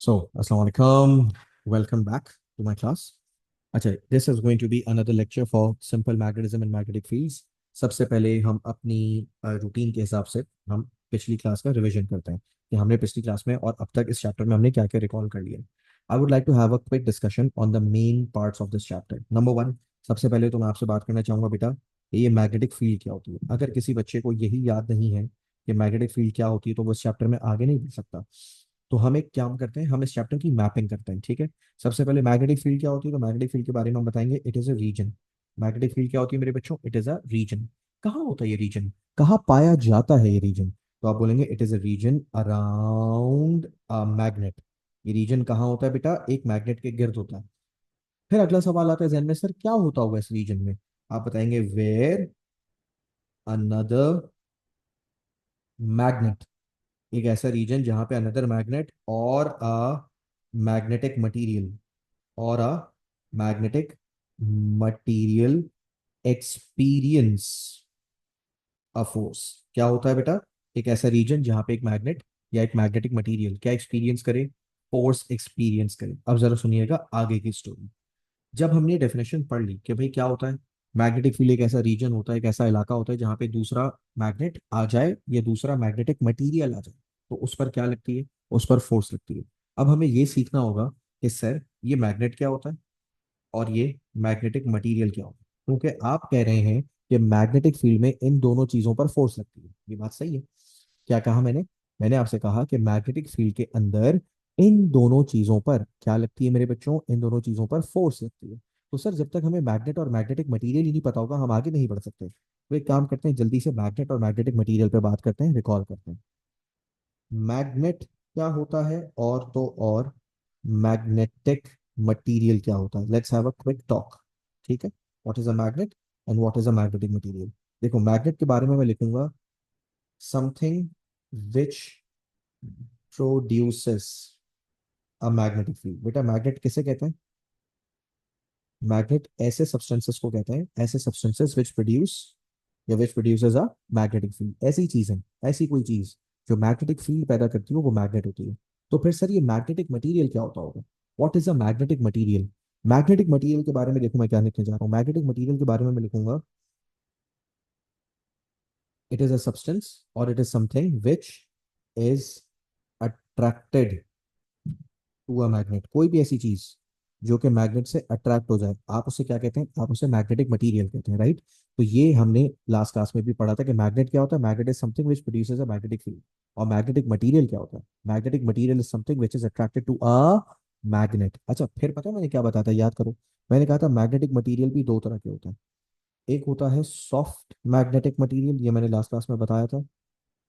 Assalamu alaikum. Welcome back to my class. अच्छा, this is going to be another lecture for simple magnetism and magnetic fields. सबसे पहले हम अपनी routine के हिसाब से हम पिछली क्लास का रिवीजन करते हैं कि हमने पिछली क्लास में और अब तक इस चैप्टर में हमने क्या क्या रिकॉल कर लिया। I would like to have a quick discussion on the main parts of this chapter. Number one, सबसे पहले तो मैं आपसे बात करना चाहूंगा बेटा, ये मैग्नेटिक फील्ड क्या होती है। अगर किसी बच्चे को यही याद नहीं है कि मैग्नेटिक फील्ड क्या होती है तो वो इस चैप्टर में आगे नहीं बढ़ सकता। तो हम एक काम करते हैं, हम इस चैप्टर की मैपिंग करते हैं, ठीक है। सबसे पहले मैग्नेटिक फील्ड क्या होती है, तो मैग्नेटिक फील्ड के बारे में हम बताएंगे, it is a region. Magnetic field क्या होती है मेरे बच्चों, इट इज अ रीजन। कहाँ होता है ये रीजन, कहाँ पाया जाता है ये रीजन, तो आप बोलेंगे it is a region around a magnet. ये रीजन कहाँ होता है बेटा, एक मैग्नेट के गिर्द होता है। फिर अगला सवाल आता है जहन में, सर क्या होता होगा इस रीजन में। आप बताएंगे वेयर अनदर मैग्नेट, एक ऐसा रीजन जहां पे अनदर मैग्नेट और अ मैग्नेटिक मटेरियल और अ magnetic material experience a force. क्या होता है बेटा, एक ऐसा रीजन जहां पे एक मैग्नेट या एक मैग्नेटिक मटेरियल क्या एक्सपीरियंस करे, फोर्स एक्सपीरियंस करे। अब जरा सुनिएगा आगे की स्टोरी। जब हमने डेफिनेशन पढ़ ली कि भाई क्या होता है, मैग्नेटिक फील्ड एक ऐसा रीजन होता है, एक ऐसा इलाका होता है जहाँ पे दूसरा मैग्नेट आ जाए या दूसरा मैग्नेटिक मटेरियल आ जाए तो उस पर क्या लगती है, उस पर फोर्स लगती है। अब हमें ये सीखना होगा कि सर ये मैग्नेट क्या होता है और ये मैग्नेटिक मटेरियल क्या होता है, क्योंकि आप कह रहे हैं कि मैग्नेटिक फील्ड में इन दोनों चीजों पर फोर्स लगती है। ये बात सही है। क्या कहा मैंने, मैंने आपसे कहा कि मैग्नेटिक फील्ड के अंदर इन दोनों चीजों पर क्या लगती है मेरे बच्चों, इन दोनों चीजों पर फोर्स लगती है। तो सर जब तक हमें मैग्नेट और मैग्नेटिक मटेरियल ही नहीं पता होगा हम आगे नहीं बढ़ सकते। तो एक काम करते हैं, जल्दी से मैग्नेट और मैग्नेटिक मटेरियल पे बात करते हैं, रिकॉल करते हैं। मैग्नेट क्या होता है और तो और मैग्नेटिक मटेरियल क्या होता है। Let's have a quick talk, ठीक है। What is a magnet and what is a magnetic material. देखो मैग्नेट के बारे में मैं लिखूंगा something which produces a magnetic field. बेटा मैग्नेट किसे कहते हैं, मैग्नेट ऐसे सब्सटेंसेस को कहते हैं, ऐसे सब्सटेंसेस विच प्रोड्यूस या विच प्रोड्यूसेस अ मैग्नेटिक फील्ड। ऐसी चीज है, ऐसी कोई चीज जो मैग्नेटिक फील्ड पैदा करती हो वो मैग्नेट होती है। तो फिर सर ये मैग्नेटिक मटेरियल क्या होता होगा, what is a magnetic material. Magnetic material के बारे में देखो मैं क्या लिखने जा रहा हूँ, मैग्नेटिक मटेरियल के बारे में मैं लिखूंगा इट इज अ सब्सटेंस और it is something which is attracted to a magnet. कोई भी ऐसी चीज जो कि मैग्नेट से अट्रैक्ट हो जाए आप उसे क्या कहते हैं, आप उसे मैग्नेटिक मटेरियल कहते हैं, राइट। तो ये हमने लास्ट क्लास में भी पढ़ा था कि मैग्नेट क्या होता है, magnet is something which produces a magnetic field. और मैग्नेटिक मटेरियल क्या होता है, magnetic material is something which is attracted to a magnet. अच्छा फिर पता है मैंने क्या बताया था, याद करो। मैंने कहा था मैग्नेटिक मटेरियल भी दो तरह के होते हैं, एक होता है सॉफ्ट मैग्नेटिक मटेरियल, ये मैंने लास्ट क्लास में बताया था,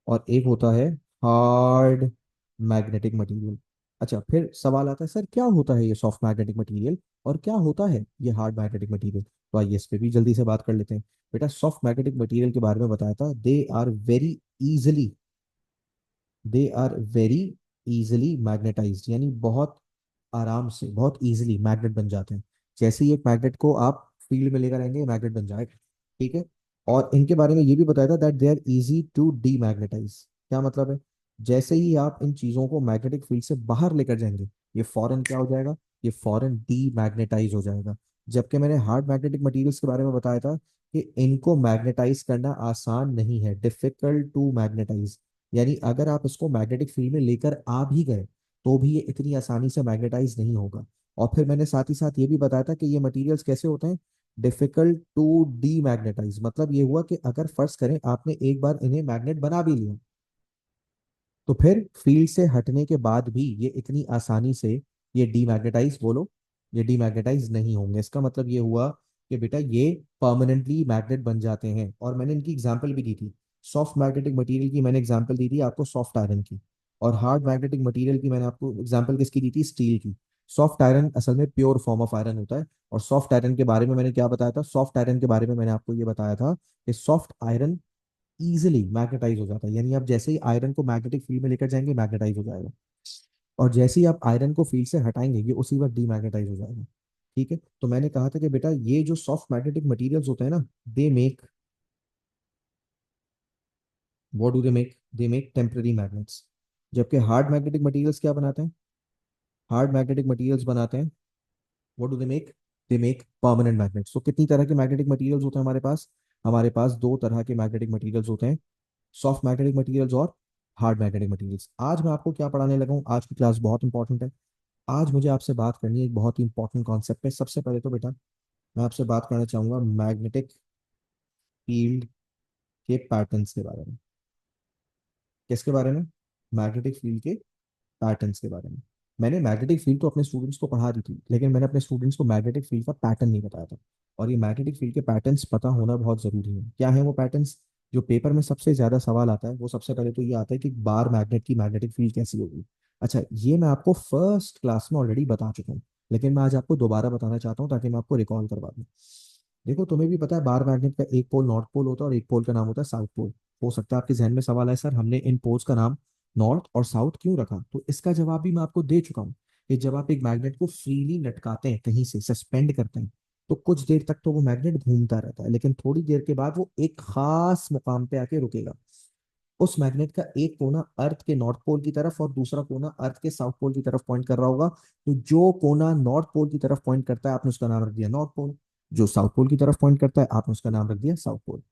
और एक होता है हार्ड मैग्नेटिक मटेरियल। अच्छा फिर सवाल आता है सर क्या होता है ये सॉफ्ट मैग्नेटिक मटेरियल और क्या होता है ये हार्ड मैग्नेटिक मटेरियल। तो आइए इस पे भी जल्दी से बात कर लेते हैं। बेटा सॉफ्ट मैग्नेटिक मटेरियल के बारे में बताया था, they are very easily magnetized, यानी बहुत आराम से बहुत इजीली मैग्नेट बन जाते हैं। जैसे ही एक मैग्नेट को आप फील्ड में लेकर आएंगे मैग्नेट बन जाएगा, ठीक है। और इनके बारे में ये भी बताया था that they are easy to demagnetize. क्या मतलब है, जैसे ही आप इन चीजों को मैग्नेटिक फील्ड से बाहर लेकर जाएंगे ये फौरन क्या हो जाएगा, ये फौरन डीमैग्नेटाइज हो जाएगा। जबकि मैंने हार्ड मैग्नेटिक मटेरियल्स के बारे में बताया था कि इनको मैग्नेटाइज करना आसान नहीं है, डिफिकल्ट टू मैग्नेटाइज। यानी अगर आप इसको मैग्नेटिक फील्ड में लेकर आ भी गए तो भी ये इतनी आसानी से मैग्नेटाइज नहीं होगा। और फिर मैंने साथ ही साथ ये भी बताया था कि ये मटेरियल्स कैसे होते हैं, डिफिकल्ट टू डीमैग्नेटाइज। मतलब ये हुआ कि अगर फर्ज करें आपने एक बार इन्हें मैग्नेट बना भी लिया तो फिर फील्ड से हटने के बाद भी ये इतनी आसानी से ये डीमैग्नेटाइज, बोलो, ये डीमैग्नेटाइज नहीं होंगे। इसका मतलब ये हुआ कि बेटा ये परमानेंटली मैग्नेट बन जाते हैं। और मैंने इनकी एग्जांपल भी दी थी, सॉफ्ट मैग्नेटिक मटेरियल की मैंने एग्जांपल दी थी आपको सॉफ्ट आयरन की, और हार्ड मैग्नेटिक मटेरियल की मैंने आपको एग्जांपल किसकी दी थी, स्टील की। सॉफ्ट आयरन असल में प्योर फॉर्म ऑफ आयरन होता है। और सॉफ्ट आयरन के बारे में मैंने क्या बताया था, सॉफ्ट आयरन के बारे में मैंने आपको ये बताया था कि सॉफ्ट आयरन इजिली मैग्नेटाइज हो जाता है। यानी आप जैसे ही आयरन को मैग्नेटिक फील्ड में लेकर जाएंगे मैग्नेटाइज हो जाएगा, और जैसे ही आप आयरन को फील्ड से हटाएंगे ये उसी वक्त डीमैग्नेटाइज हो जाएगा, ठीक है। तो मैंने कहा था कि बेटा ये जो सॉफ्ट मैग्नेटिक मटेरियल्स होते हैं ना, they make, what do they make, they make temporary magnets. जबकि हार्ड मैग्नेटिक मटेरियल्स क्या बनाते हैं, हार्ड मैग्नेटिक मटेरियल्स बनाते हैं। What do they make permanent magnets. तो कितनी तरह के मैग्नेटिक मटेरियल्स होते हैं हमारे पास? हमारे पास दो तरह के मैग्नेटिक मटेरियल्स होते हैं, सॉफ्ट मैग्नेटिक मटेरियल्स और हार्ड मैग्नेटिक मटेरियल्स। आज मैं आपको क्या पढ़ाने लगा हूँ, आज की क्लास बहुत इंपॉर्टेंट है। आज मुझे आपसे बात करनी है एक बहुत ही इंपॉर्टेंट कॉन्सेप्ट पे। सबसे पहले तो बेटा मैं आपसे बात करना चाहूंगा मैग्नेटिक फील्ड के पैटर्न्स के बारे में। किसके बारे में? मैग्नेटिक फील्ड के पैटर्न्स के बारे में। मैंने मैग्नेटिक फील्ड तो अपने स्टूडेंट्स को पढ़ा दी थी, लेकिन मैंने अपने स्टूडेंट्स को मैग्नेटिक फील्ड का पैटर्न नहीं बताया था। और ये मैग्नेटिक फील्ड के पैटर्न्स पता होना बहुत जरूरी है। क्या है वो पैटर्न्स? जो पेपर में सबसे ज्यादा सवाल आता है वो सबसे पहले तो ये आता है कि बार मैग्नेट की मैग्नेटिक फील्ड कैसी होगी। अच्छा, ये मैं आपको फर्स्ट क्लास में ऑलरेडी बता चुका हूँ, लेकिन मैं आज आपको दोबारा बताना चाहता हूँ ताकि मैं आपको रिकॉल करवा दूँ। देखो, तुम्हें भी पता है बार मैग्नेट का एक पोल नॉर्थ पोल होता है और एक पोल का नाम होता है साउथ पोल। हो सकता है आपके जहन में सवाल है, सर हमने इन पोल्स का नाम नॉर्थ और साउथ क्यों रखा? तो इसका जवाब भी मैं आपको दे चुका हूँ कि जब आप एक मैग्नेट को फ्रीली लटकाते हैं, कहीं से सस्पेंड करते हैं, तो कुछ देर तक तो वो मैग्नेट घूमता रहता है, लेकिन थोड़ी देर के बाद वो एक खास मुकाम पे आके रुकेगा। उस मैग्नेट का एक कोना अर्थ के नॉर्थ पोल की तरफ और दूसरा कोना अर्थ के साउथ पोल की तरफ पॉइंट कर रहा होगा। तो जो कोना नॉर्थ पोल की तरफ पॉइंट करता है आपने उसका नाम रख दिया नॉर्थ पोल। जो साउथ पोल की तरफ पॉइंट करता है आपने उसका नाम रख दिया साउथ पोल।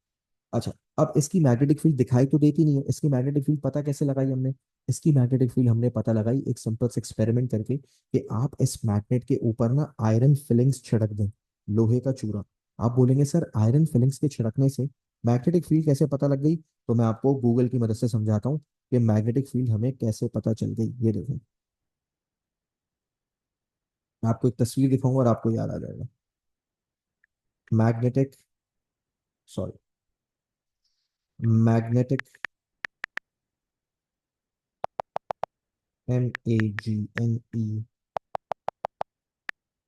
अच्छा, अब इसकी मैग्नेटिक फील्ड दिखाई तो देती नहीं है। इसकी मैग्नेटिक फील्ड पता कैसे लगाई हमने? इसकी मैग्नेटिक फील्ड हमने पता लगाई एक सिंपल से एक्सपेरिमेंट करके कि आप इस मैग्नेट के ऊपर ना आयरन फिलिंग्स छिड़क दें, लोहे का चूरा। आप बोलेंगे सर आयरन फिलिंग्स के छिड़कने से मैग्नेटिक फील्ड कैसे पता लग गई? तो मैं आपको गूगल की मदद से समझाता हूँ कि मैग्नेटिक फील्ड हमें कैसे पता चल गई। ये देखो, मैं आपको एक तस्वीर दिखाऊंगा और आपको याद आ जाएगा। Magnetic, sorry, magnetic, MAGNE,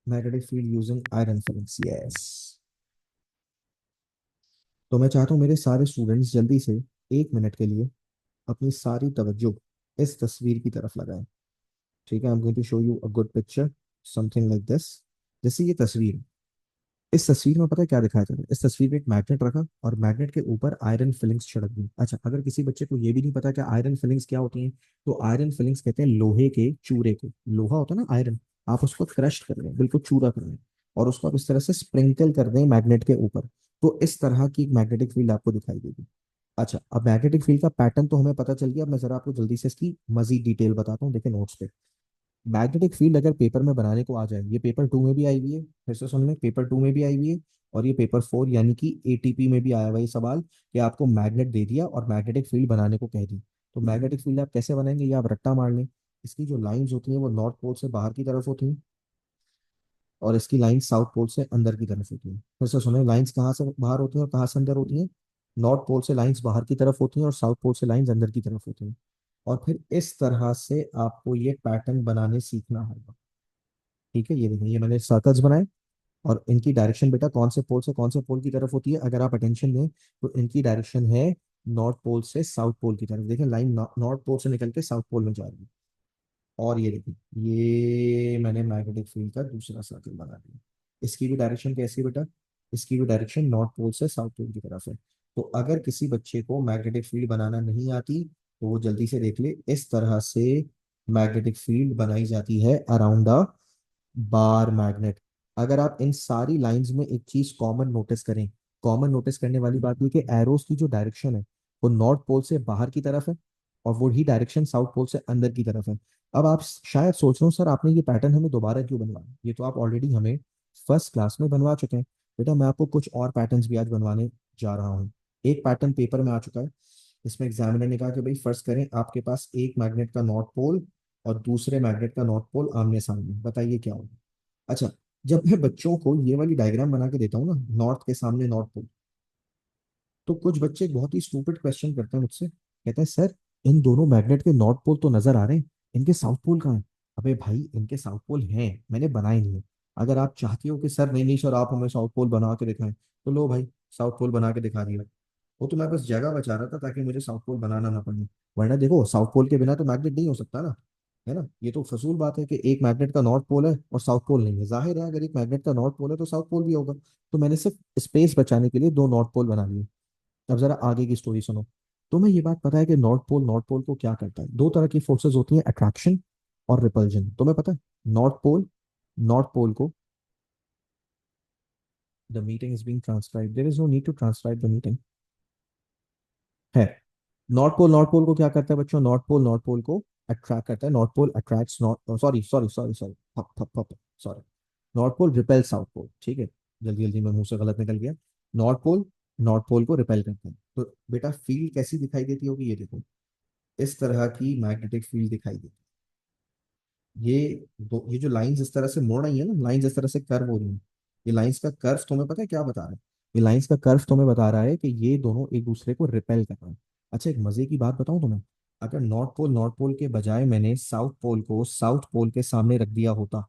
magnetic field using iron filings, yes. तो मैं चाहता हूँ मेरे सारे स्टूडेंट्स जल्दी से 1 मिनट के लिए अपनी सारी तवज्जो इस तस्वीर की तरफ लगाएं। ठीक है, I am going to show you a good picture, something like this. जैसे ये तस्वीर है, इस तस्वीर में पता है क्या दिखाया जा रहा है? इस तस्वीर में एक मैग्नेट रखा और मैग्नेट के ऊपर आयरन फिलिंग्स छिड़क दी। अच्छा, अगर किसी बच्चे को ये भी नहीं पता कि आयरन फिलिंग्स क्या होती हैं, तो आयरन फिलिंग्स कहते हैं लोहे के चूरे को। लोहा होता है ना आयरन, आप उसको क्रश कर लें, बिल्कुल चूरा कर लें, और उसको आप इस तरह से स्प्रिंकल कर दें मैग्नेट के ऊपर, तो इस तरह की मैग्नेटिक फील्ड आपको दिखाई देगी। अच्छा, अब मैग्नेटिक फील्ड का पैटर्न तो हमें पता चल गया। अब मैं जरा आपको जल्दी से इसकी मजीद डिटेल बताता हूँ, देखिए नोट्स पे। मैग्नेटिक फील्ड अगर पेपर में बनाने को आ जाए, ये पेपर 2 में भी आई हुई है, फिर से सुन लें, पेपर 2 में भी आई हुई है, और ये पेपर 4 यानी कि ATP में भी आया हुआ ये सवाल कि आपको मैग्नेट दे दिया और मैग्नेटिक फील्ड बनाने को कह दी। तो मैग्नेटिक फील्ड आप कैसे बनाएंगे? ये आप रट्टा मार लें। इसकी जो लाइंस होती हैं वो नॉर्थ पोल से बाहर की तरफ होती हैं और इसकी लाइन साउथ पोल से अंदर की तरफ होती है। फिर से सुने, लाइंस कहाँ से बाहर होती हैं और कहाँ से अंदर होती हैं? नॉर्थ पोल से लाइंस बाहर की तरफ होती हैं और साउथ पोल से लाइंस अंदर की तरफ होती हैं। और फिर इस तरह से आपको ये पैटर्न बनाने सीखना होगा। ठीक है, ये देखिए, ये मैंने सर्कल्स बनाए और इनकी डायरेक्शन बेटा कौन से पोल से कौन से पोल की तरफ होती है? अगर आप अटेंशन दें तो इनकी डायरेक्शन है नॉर्थ पोल से साउथ पोल की तरफ। देखें, लाइन नॉर्थ पोल से निकल के साउथ पोल में जा रही है। और ये देखिए, ये मैंने मैग्नेटिक फील्ड का दूसरा सर्कल बना दिया। इसकी भी डायरेक्शन कैसी है बेटा? इसकी भी डायरेक्शन नॉर्थ पोल से साउथ पोल की तरफ है। तो अगर किसी बच्चे को मैग्नेटिक फील्ड बनाना नहीं आती तो वो जल्दी से देख ले, इस तरह से मैग्नेटिक फील्ड बनाई जाती है अराउंड अ बार मैग्नेट। अगर आप इन सारी लाइंस में एक चीज कॉमन नोटिस करें, कॉमन नोटिस करने वाली बात ये कि एरोस की जो डायरेक्शन है वो नॉर्थ पोल से बाहर की तरफ है और वो ही डायरेक्शन साउथ पोल से अंदर की तरफ है। अब आप शायद सोच रहे हो सर आपने ये पैटर्न हमें दोबारा क्यों बनवाया? ये तो आप ऑलरेडी हमें फर्स्ट क्लास में बनवा चुके हैं। बेटा मैं आपको कुछ और पैटर्न्स भी आज बनवाने जा रहा हूँ। एक पैटर्न पेपर में आ चुका है, इसमें एग्जामिनर ने कहा कि भाई फर्स्ट करें आपके पास एक मैग्नेट का नॉर्थ पोल और दूसरे मैग्नेट का नॉर्थ पोल आमने सामने, बताइए क्या होगा? अच्छा, जब मैं बच्चों को ये वाली डायग्राम बना के देता हूँ ना, नॉर्थ के सामने नॉर्थ पोल, तो कुछ बच्चे बहुत ही स्टूपिड क्वेश्चन करते हैं मुझसे, कहते हैं सर इन दोनों मैग्नेट के नॉर्थ पोल तो नजर आ रहे हैं, इनके साउथ पोल कहाँ है? अबे भाई, इनके साउथ पोल हैं, मैंने बनाए नहीं है। अगर आप चाहते हो कि सर नहीं नहीं सर आप हमें साउथ पोल बना के दिखाएं, तो लो भाई, साउथ पोल बना के दिखा दिया। वो तो मैं बस जगह बचा रहा था ताकि मुझे साउथ पोल बनाना ना पड़े। वरना देखो, साउथ पोल के बिना तो मैग्नेट नहीं हो सकता ना, है ना? ये तो फजूल बात है कि एक मैग्नेट का नॉर्थ पोल है और साउथ पोल नहीं है। जाहिर है अगर एक मैग्नेट का नॉर्थ पोल है तो साउथ पोल भी होगा। तो मैंने सिर्फ स्पेस बचाने के लिए दो नॉर्थ पोल बना लिए। अब जरा आगे की स्टोरी सुनो। तुम्हें ये बात पता है कि नॉर्थ पोल को क्या करता है? दो तरह की फोर्सेस होती हैं, अट्रैक्शन और रिपल्जन, तुम्हें पता है? नॉर्थ पोल, नॉर्थ पोल को, the meeting is being transcribe, there is no need to transcribe the meeting, है। नॉर्थ पोल, नॉर्थ पोल को क्या करता है बच्चों, नॉर्थ पोल, नॉर्थ पोल को अट्रैक्ट करता है, north pole attracts north, sorry sorry sorry sorry, फप फप फप, sorry, north pole repel south pole, ठीक है, जल्दी जल्दी में मुंह से गलत निकल गया। नॉर्थ पोल, नॉर्थ पोल को रिपेल करता है, तो बेटा फील्ड कैसी दिखाई देती होगी, ये देखो, इस तरह की मैग्नेटिक फील्ड दिखाई देती है। ये जो लाइंस इस तरह से मोड़ रही है ना, लाइंस इस तरह से कर्व हो रही है, ये लाइंस का कर्व तुम्हें पता है क्या बता रहा है, ये लाइंस का कर्व तुम्हें बता रहा है कि ये दोनों एक दूसरे को रिपेल कर रहे हैं। अच्छा, एक मजे की बात बताऊं तुम्हें, अगर नॉर्थ पोल के बजाय मैंने साउथ पोल को साउथ पोल के सामने रख दिया होता,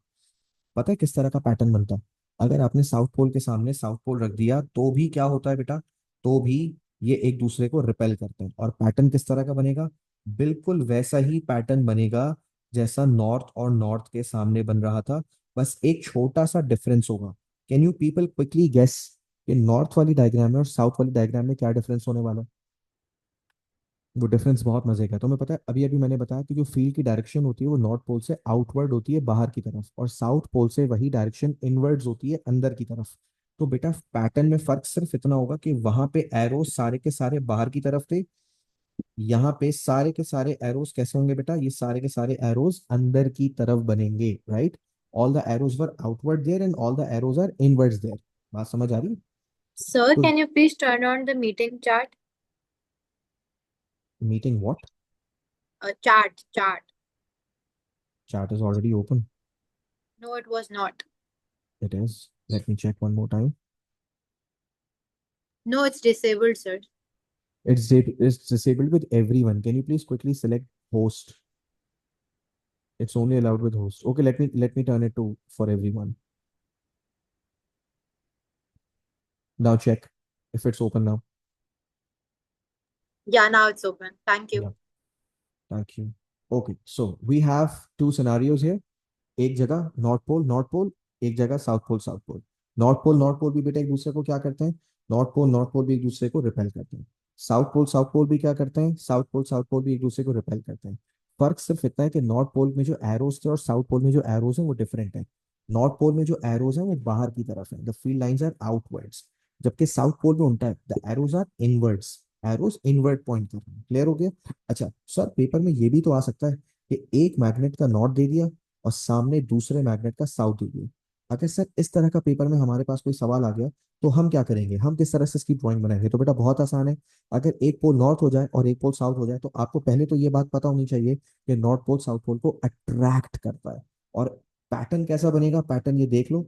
पता है किस तरह का पैटर्न बनता। अगर आपने साउथ पोल के सामने साउथ पोल रख दिया तो भी क्या होता है बेटा, तो भी ये एक दूसरे को रिपेल करते हैं, और पैटर्न किस तरह का बनेगा, बिल्कुल वैसा ही पैटर्न बनेगा जैसा नॉर्थ और नॉर्थ के सामने बन रहा था, बस एक छोटा सा डिफरेंस होगा। Can you people quickly guess कि नॉर्थ वाली डायग्राम में और साउथ वाली डायग्राम में क्या डिफरेंस होने वाला है। वो डिफरेंस बहुत मजे का है, तुम्हें पता है, अभी अभी मैंने बताया कि जो फील्ड की डायरेक्शन होती है वो नॉर्थ पोल से आउटवर्ड होती है बाहर की तरफ, और साउथ पोल से वही डायरेक्शन इनवर्ड्स होती है अंदर की तरफ। तो बेटा पैटर्न में फर्क सिर्फ इतना होगा कि वहां पे एरोस सारे के सारे बाहर की तरफ थे, यहाँ पे सारे के सारे एरोस कैसे होंगे बेटा, ये सारे के सारे एरोस अंदर की तरफ बनेंगे, right. All the arrows were outward there and all the arrows are inwards there. बात समझ आ रही है? Sir, तो can you please turn on the meeting chart? Meeting what? Chart. Chart is already open. No, it was not. It is, let me check one more time. No, it's disabled, sir. It's disabled with everyone. Can you please quickly select host? It's only allowed with host. Okay, let me turn it to for everyone. Now check if it's open now. Yeah, now it's open. Thank you. Yeah, thank you. Okay, so we have two scenarios here. एक जगह north pole, north pole, एक जगह south pole, south pole. North pole भी बेटा एक दूसरे को क्या करते हैं, नॉर्थ पोल भी एक दूसरे को रिपेल करते हैं। साउथ पोल भी क्या करते हैं, साउथ पोल भी एक दूसरे को रिपेल करते हैं। फर्क सिर्फ इतना है कि नॉर्थ पोल में जो एरोस थे और साउथ पोल में जो एरोस हैं वो डिफरेंट है। नॉर्थ पोल में जो एरोस हैं वो बाहर की तरफ है, the field lines are outwards, जबकि साउथ पोल में उल्टा है, the arrows are inwards, arrows inward point कर रहे हैं। क्लियर हो गया? अच्छा सर, पेपर में ये भी तो आ सकता है कि एक मैग्नेट का नॉर्थ दे दिया और सामने दूसरे मैग्नेट का साउथ दे दिया। अगर सर इस तरह का पेपर में हमारे पास कोई सवाल आ गया तो हम क्या करेंगे, हम किस तरह से इसकी ड्राइंग बनाएंगे, तो बेटा बहुत आसान है। अगर एक पोल नॉर्थ हो जाए और एक पोल साउथ हो जाए तो आपको पहले तो ये बात पता होनी चाहिए कि नॉर्थ पोल साउथ पोल को अट्रैक्ट करता है। और पैटर्न कैसा बनेगा, पैटर्न ये देख लो,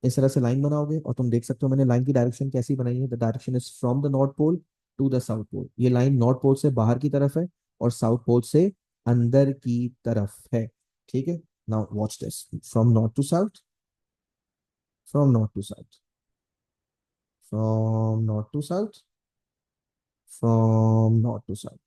इस तरह से लाइन बनाओगे और तुम देख सकते हो मैंने लाइन की डायरेक्शन कैसी बनाई है, the direction is from the north pole to the south pole. ये लाइन नॉर्थ पोल से बाहर की तरफ है और साउथ पोल से अंदर की तरफ है, ठीक है। Now watch this, from north to south, from north to south, from north to south, from north to south.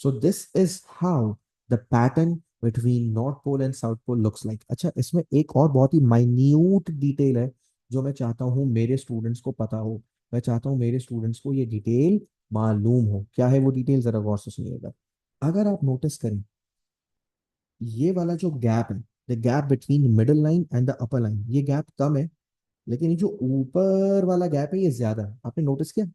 So this is how the pattern between North Pole and South Pole looks like. अच्छा, इसमें एक और बहुत ही minute detail है जो मैं चाहता हूँ मेरे स्टूडेंट्स को पता हो, मैं चाहता हूँ मेरे स्टूडेंट्स को ये डिटेल मालूम हो। क्या है वो डिटेल, जरा गौर से सुनिएगा। अगर आप नोटिस करें, ये वाला जो गैप है, the gap between middle line and the upper line, ये गैप कम है, लेकिन ये जो ऊपर वाला गैप है ये ज्यादा है। आपने नोटिस किया,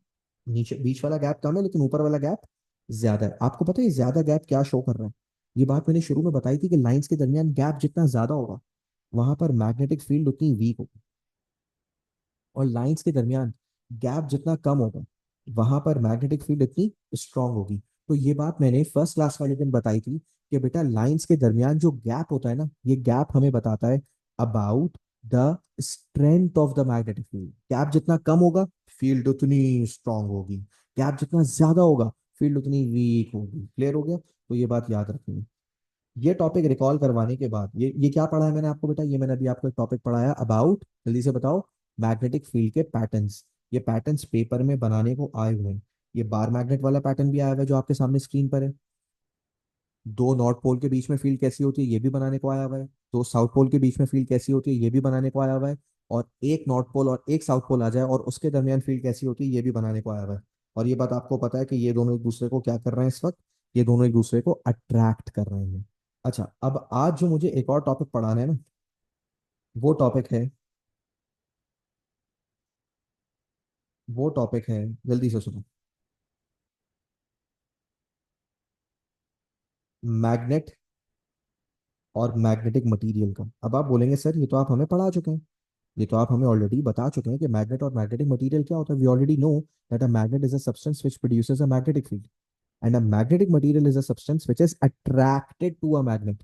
नीचे बीच वाला गैप कम है लेकिन ऊपर वाला गैप ज्यादा है। आपको पता है ये ज्यादा गैप क्या शो कर रहा है? ये बात मैंने शुरू में बताई थी कि लाइंस के दरमियान गैप जितना ज्यादा होगा वहां पर मैग्नेटिक फील्ड उतनी वीक होगी, और लाइंस के दरमियान गैप जितना कम होगा वहां पर मैग्नेटिक फील्ड इतनी स्ट्रांग होगी। तो ये बात मैंने फर्स्ट क्लास वाले दिन बताई थी कि बेटा लाइंस के दरमियान जो गैप होता है ना, ये गैप हमें बताता है about the strength of the magnetic field. Gap जितना कम होगा फील्ड उतनी स्ट्रांग होगी, गैप जितना ज्यादा होगा फील्ड उतनी वीक होगी। क्लियर हो गया? तो ये बात याद रखनी। ये टॉपिक रिकॉल करवाने के बाद, ये क्या पढ़ा है मैंने आपको बेटा, ये मैंने अभी आपको एक टॉपिक पढ़ाया अबाउट, जल्दी से बताओ, मैग्नेटिक फील्ड के पैटर्न्स। ये पैटर्न्स पेपर में बनाने को आए हुए हैं। ये बार मैग्नेट वाला पैटर्न भी आया हुआ है जो आपके सामने स्क्रीन पर है। दो नॉर्थ पोल के बीच में फील्ड कैसी होती है ये भी बनाने को आया हुआ है। दो साउथ पोल के बीच में फील्ड कैसी होती है ये भी बनाने को आया हुआ है। और एक नॉर्थ पोल और एक साउथ पोल आ जाए और उसके दरमियान फील्ड कैसी होती है ये भी बनाने को आया हुआ है। और ये बात आपको पता है कि ये दोनों एक दूसरे को क्या कर रहे हैं इस वक्त, ये दोनों एक दूसरे को अट्रैक्ट कर रहे हैं। अच्छा, अब आज जो मुझे एक और टॉपिक पढ़ाना है ना, वो टॉपिक है, वो टॉपिक है, जल्दी से सुनो। मैग्नेट और मैग्नेटिक मटेरियल का। अब आप बोलेंगे सर ये तो आप हमें पढ़ा चुके हैं, ये तो आप हमें ऑलरेडी बता चुके हैं कि मैग्नेट और मैग्नेटिक मटेरियल क्या होता है। We already know that a magnet is a substance which produces a magnetic field and a magnetic material is a substance which is attracted to a magnet.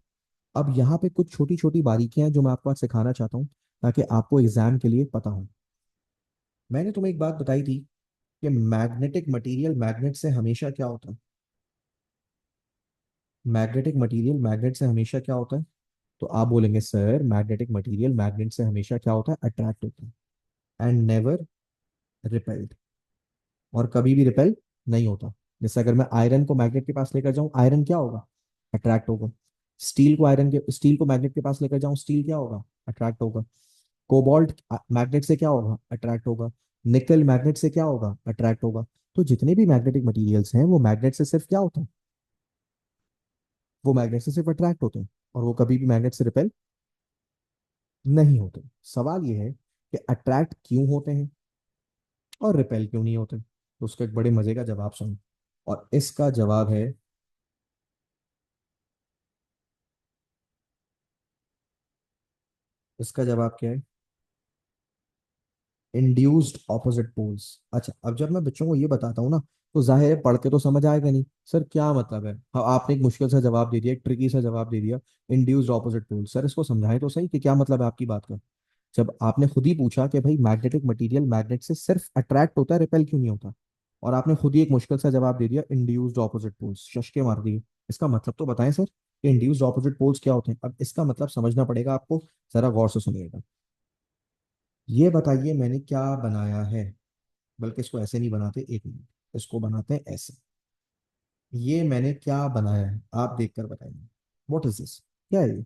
अब यहाँ पे कुछ छोटी छोटी बारीकियां हैं जो मैं आपको आज सिखाना चाहता हूँ ताकि आपको एग्जाम के लिए पता हो। मैंने तुम्हें एक बात बताई थी कि मैग्नेटिक मटेरियल मैग्नेट से हमेशा क्या होता है, मैग्नेटिक मटेरियल मैग्नेट से हमेशा क्या होता है। तो आप बोलेंगे सर मैग्नेटिक मटेरियल मैग्नेट से हमेशा क्या होता है, अट्रैक्ट होता है एंड नेवर रिपेल्ड, और कभी भी रिपेल नहीं होता। जैसे अगर मैं आयरन को मैग्नेट के पास लेकर जाऊं, आयरन क्या होगा, अट्रैक्ट होगा। स्टील को मैग्नेट के पास लेकर जाऊं, स्टील क्या होगा, अट्रैक्ट होगा। कोबाल्ट मैग्नेट से क्या होगा, अट्रैक्ट होगा। निकल मैग्नेट से क्या होगा, अट्रैक्ट होगा। तो जितने भी मैग्नेटिक मटेरियल्स हैं वो मैग्नेट से सिर्फ क्या होता है, वो मैग्नेट से सिर्फ अट्रैक्ट होते हैं और वो कभी भी मैग्नेट से रिपेल नहीं होते। सवाल ये है कि अट्रैक्ट क्यों होते हैं और रिपेल क्यों नहीं होते। तो उसका एक बड़े मजे का जवाब सुनो, और इसका जवाब है, इसका जवाब क्या है, इंड्यूस्ड ऑपोजिट पोल्स। अच्छा, अब जब मैं बच्चों को ये बताता हूँ ना, तो जाहिर है पढ़ के तो समझ आएगा नहीं सर क्या मतलब है। हाँ, आपने एक मुश्किल सा जवाब दे दिया, एक ट्रिकी सा जवाब दे दिया, इंड्यूस्ड ऑपोजिट पोल्स। सर इसको समझाएं तो सही कि क्या मतलब है आपकी बात का। जब आपने खुद ही पूछा कि भाई मैग्नेटिक मटेरियल मैग्नेट से सिर्फ अट्रैक्ट होता है, रिपेल क्यों नहीं होता, और आपने खुद ही एक मुश्किल सा जवाब दे दिया, इंड्यूस्ड ऑपोजिट पोल्स, शशके मार दिए। इसका मतलब तो बताएं सर कि इंड्यूस्ड ऑपोजिट पोल्स क्या होते हैं। अब इसका मतलब समझना पड़ेगा आपको, जरा गौर से सुनिएगा। ये बताइए मैंने क्या बनाया है, बल्कि इसको ऐसे नहीं बनाते, एक मिनट, इसको बनाते हैं ऐसे। ये मैंने क्या बनाया है आप देखकर बताइए, व्हाट इज दिस, क्या है ये।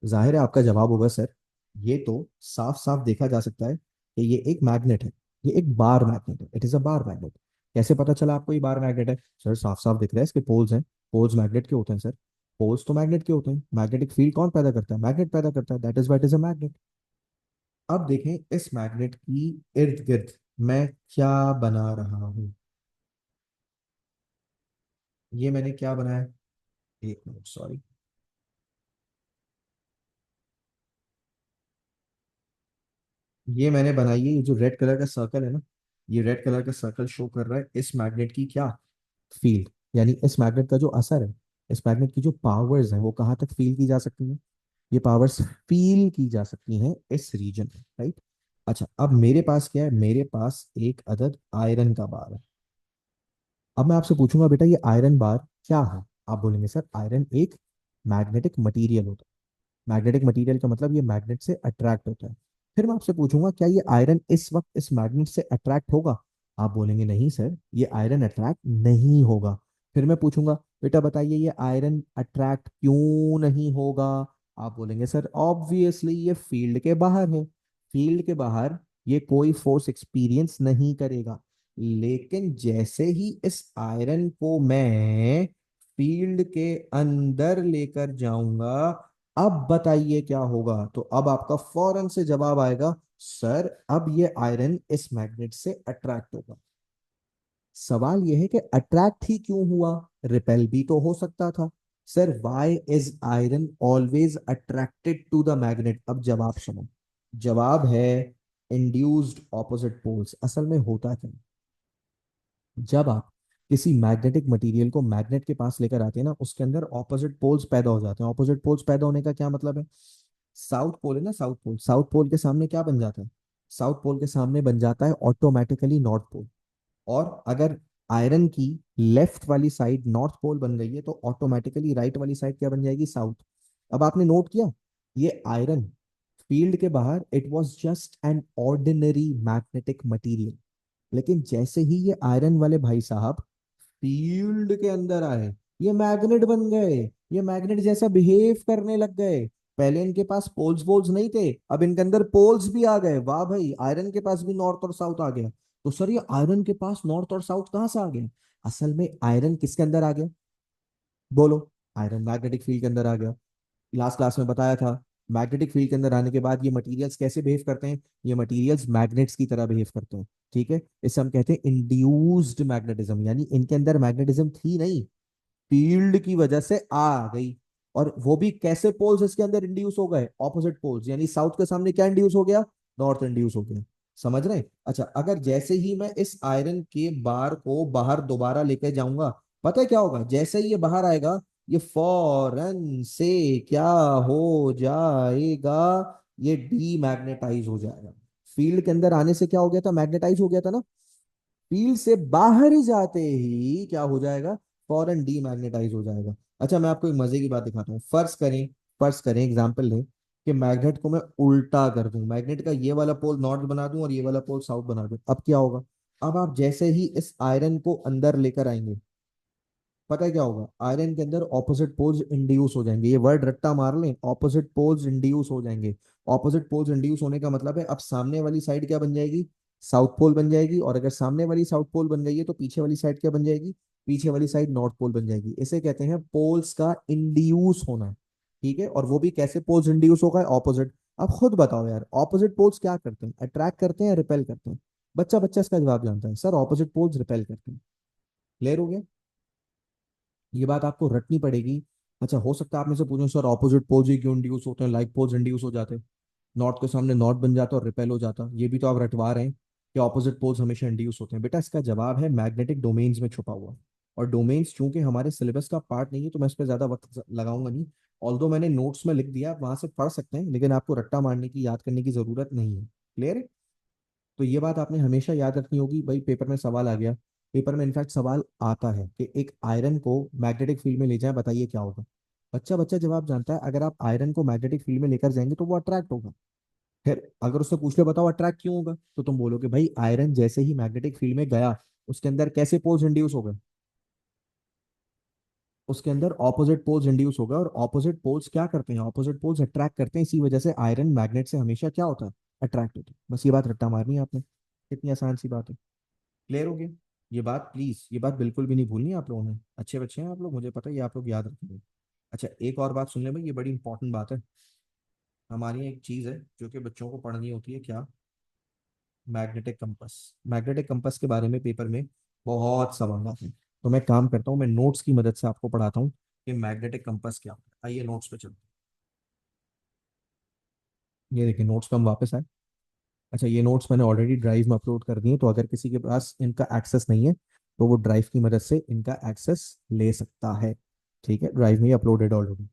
जाहिर है आपका जवाब होगा सर, ये तो साफ साफ देखा जा सकता है कि ये एक मैग्नेट है, ये एक बार मैग्नेट है, it is a bar magnet. कैसे पता चला आपको ये बार मैग्नेट है, सर साफ साफ दिख रहा है इसके पोल्स हैं। पोल्स मैग्नेट के होते हैं सर, पोल्स तो मैग्नेट के होते हैं। मैग्नेटिक फील्ड कौन पैदा करता है, मैग्नेट पैदा करता है, that is what is a magnet. अब देखें इस मैग्नेट की इर्द गिर्द मैं क्या बना रहा हूं। ये मैंने क्या बनाया, एक मिनट सॉरी, ये मैंने बनाई है, ये जो रेड कलर का सर्कल है ना, ये रेड कलर का सर्कल शो कर रहा है इस मैग्नेट की क्या, फील्ड। यानी इस मैग्नेट का जो असर है, इस मैग्नेट की जो पावर्स हैं वो कहाँ तक फील की जा सकती हैं, ये पावर्स फील की जा सकती हैं इस रीजन में, राइट। अच्छा, अब मेरे पास क्या है, मेरे पास एक अदद आयरन का बार है। अब मैं आपसे पूछूंगा बेटा ये आयरन बार क्या है। आप बोलेंगे सर आयरन एक मैग्नेटिक मटीरियल होता है। मैग्नेटिक मटेरियल का मतलब ये मैग्नेट से अट्रैक्ट होता है। फिर मैं आपसे पूछूंगा क्या ये आयरन इस वक्त इस मैग्नेट से अट्रैक्ट होगा। आप बोलेंगे नहीं सर ये आयरन अट्रैक्ट नहीं होगा। फिर मैं पूछूंगा बेटा बताइए ये आयरन अट्रैक्ट क्यों नहीं होगा। आप बोलेंगे सर ऑब्वियसली ये फील्ड के बाहर है, फील्ड के बाहर ये कोई फोर्स एक्सपीरियंस नहीं करेगा। लेकिन जैसे ही इस आयरन को मैं फील्ड के अंदर लेकर जाऊंगा, अब बताइए क्या होगा। तो अब आपका फौरन से जवाब आएगा, सर अब ये आयरन इस मैग्नेट से अट्रैक्ट होगा। सवाल यह है कि अट्रैक्ट ही क्यों हुआ, रिपेल भी तो हो सकता था। Sir why is iron always attracted to the magnet. अब जवाब सुनो, जवाब है इंड्यूस्ड ऑपोजिट पोल्स। असल में होता क्या है, जब आप किसी मैग्नेटिक मटेरियल को मैग्नेट के पास लेकर आते हैं ना, उसके अंदर ऑपोजिट पोल्स पैदा हो जाते हैं। ऑपोजिट पोल्स पैदा होने का क्या मतलब है, साउथ पोल है ना, साउथ पोल, साउथ पोल के सामने क्या बन जाता है, साउथ पोल के सामने बन जाता है ऑटोमेटिकली नॉर्थ पोल। और अगर आयरन की लेफ्ट वाली साइड नॉर्थ पोल बन गई है तो ऑटोमेटिकली राइट वाली साइड क्या बन जाएगी, साउथ। अब आपने नोट किया ये आयरन फील्ड के बाहर it was just an ordinary magnetic material, लेकिन जैसे ही ये आयरन वाले भाई साहब फील्ड के अंदर आए, ये मैग्नेट बन गए, ये मैग्नेट जैसा बिहेव करने लग गए। पहले इनके पास पोल्स वोल्स नहीं थे, अब इनके अंदर पोल्स भी आ गए। वाह भाई, आयरन के पास भी नॉर्थ और साउथ आ गया। तो सर ये आयरन के पास नॉर्थ और साउथ कहां से आ गया, असल में आयरन किसके अंदर आ गया, बोलो, आयरन मैग्नेटिक फील्ड के अंदर आ गया। लास्ट क्लास में बताया था मैग्नेटिक फील्ड के अंदर आने के बाद ये मटेरियल्स कैसे बिहेव करते हैं, ये मटेरियल्स मैग्नेट्स की तरह बिहेव करते हैं। ठीक है, इसे हम कहते हैं इंड्यूस्ड मैग्नेटिज्म, यानी इनके अंदर मैग्नेटिज्म थी नहीं, फील्ड की वजह से आ गई। और वो भी कैसे पोल्स इसके अंदर इंड्यूस हो गए, ऑपोजिट पोल्स, यानी साउथ के सामने क्या इंड्यूस हो गया, नॉर्थ इंड्यूस हो गया। समझ रहे हैं? अच्छा, अगर जैसे ही मैं इस आयरन के बार को बाहर दोबारा लेके जाऊंगा, पता है क्या होगा, जैसे ही ये बाहर आएगा, ये फौरन से क्या हो जाएगा, ये डीमैग्नेटाइज हो जाएगा। फील्ड के अंदर आने से क्या हो गया था, मैग्नेटाइज हो गया था ना, फील्ड से बाहर ही जाते ही क्या हो जाएगा, फॉरन डीमैग्नेटाइज हो जाएगा। अच्छा, मैं आपको एक मजे की बात दिखाता हूँ। फर्ज करें एग्जांपल लें कि मैग्नेट को मैं उल्टा कर दूं, मैग्नेट का ये वाला पोल नॉर्थ बना दूं और ये वाला पोल साउथ बना दूं, अब क्या होगा। अब आप जैसे ही इस आयरन को अंदर लेकर आएंगे, पता है क्या होगा, आयरन के अंदर ऑपोजिट पोल्स इंड्यूस हो जाएंगे। ये वर्ड रट्टा मार लें, ऑपोजिट पोल्स इंड्यूस हो जाएंगे। ऑपोजिट पोल्स इंड्यूस होने का मतलब है अब सामने वाली साइड क्या बन जाएगी, साउथ पोल बन जाएगी। और अगर सामने वाली साउथ पोल बन गई है तो पीछे वाली साइड क्या बन जाएगी, पीछे वाली साइड नॉर्थ पोल बन जाएगी। इसे कहते हैं पोल्स का इंड्यूस होना। ठीक है, और वो भी कैसे पोल्स इंड्यूस होगा, ऑपोजिट। अब खुद बताओ यार, ऑपोजिट पोल्स क्या करते हैं, अट्रैक्ट करते हैं या रिपेल करते हैं। बच्चा बच्चा इसका जवाब जानता है, सर ऑपोजिट पोल्स रिपेल करते हैं। क्लियर हो गया, ये बात आपको रटनी पड़ेगी। अच्छा, हो सकता है आप में से पूछें, सर ऑपोजिट पोल्स ही क्यों इंड्यूस होते हैं, लाइक पोल्स इंड्यूस हो जाते, नॉर्थ के सामने नॉर्थ बन जाता और रिपेल हो जाता, ये भी तो आप रटवा रहे हैं कि ऑपोजिट पोल्स हमेशा इंड्यूस होते हैं। बेटा इसका जवाब है मैग्नेटिक डोमेन्स में छुपा हुआ। और डोमेन्स चूंकि हमारे सिलेबस का पार्ट नहीं है तो मैं इस पर ज्यादा वक्त लगाऊंगा नहीं। ऑल्दो मैंने नोट्स में लिख दिया, आप वहां से पढ़ सकते हैं, लेकिन आपको रट्टा मारने की, याद करने की जरूरत नहीं है। क्लियर है? तो ये बात आपने हमेशा याद रखनी होगी भाई, पेपर में सवाल आ गया। पेपर में इनफैक्ट सवाल आता है कि एक आयरन को मैग्नेटिक फील्ड में ले जाएं, बताइए क्या होगा। बच्चा बच्चा जवाब जानता है, अगर आप आयरन को मैग्नेटिक फील्ड में लेकर जाएंगे तो वो अट्रैक्ट होगा। फिर अगर उससे पूछ ले बताओ अट्रैक्ट क्यों होगा, तो तुम बोलोगे भाई आयरन जैसे ही मैग्नेटिक फील्ड में गया, उसके अंदर कैसे पोल्स इंड्यूस हो गए, उसके अंदर ऑपोजिट पोल्स इंड्यूस होगा। और ऑपोजिट पोल्स क्या करते हैं, ऑपोजिट पोल्स अट्रैक्ट करते हैं, इसी वजह से आयरन मैग्नेट से हमेशा क्या होता है, अट्रैक्ट होता है। बस ये बात रट्टा मारनी है आपने, कितनी आसान सी बात है। क्लियर हो गया? ये बात प्लीज, ये बात बिल्कुल भी नहीं भूलनी है आप लोगों ने, अच्छे बच्चे हैं आप लोग, मुझे पता है ये आप लोग याद रखेंगे। अच्छा, एक और बात सुन ले भाई, ये बड़ी इंपॉर्टेंट बात है। हमारी एक चीज है जो कि बच्चों को पढ़नी होती है, क्या, मैग्नेटिक कंपास। मैग्नेटिक कंपास के बारे में पेपर में बहुत सवाल आते हैं। तो मैं काम करता हूँ, मैं नोट्स की मदद से आपको पढ़ाता हूँ कि मैग्नेटिक कंपास क्या होता है। आइए नोट्स पे चलते हैं। ये देखिए नोट्स पे हम वापस आए। अच्छा, ये नोट्स मैंने ऑलरेडी ड्राइव में अपलोड कर दिए, तो अगर किसी के पास इनका एक्सेस नहीं है तो वो ड्राइव की मदद से इनका एक्सेस ले सकता है। ठीक है, ड्राइव में ही अपलोडेड ऑलरेडी।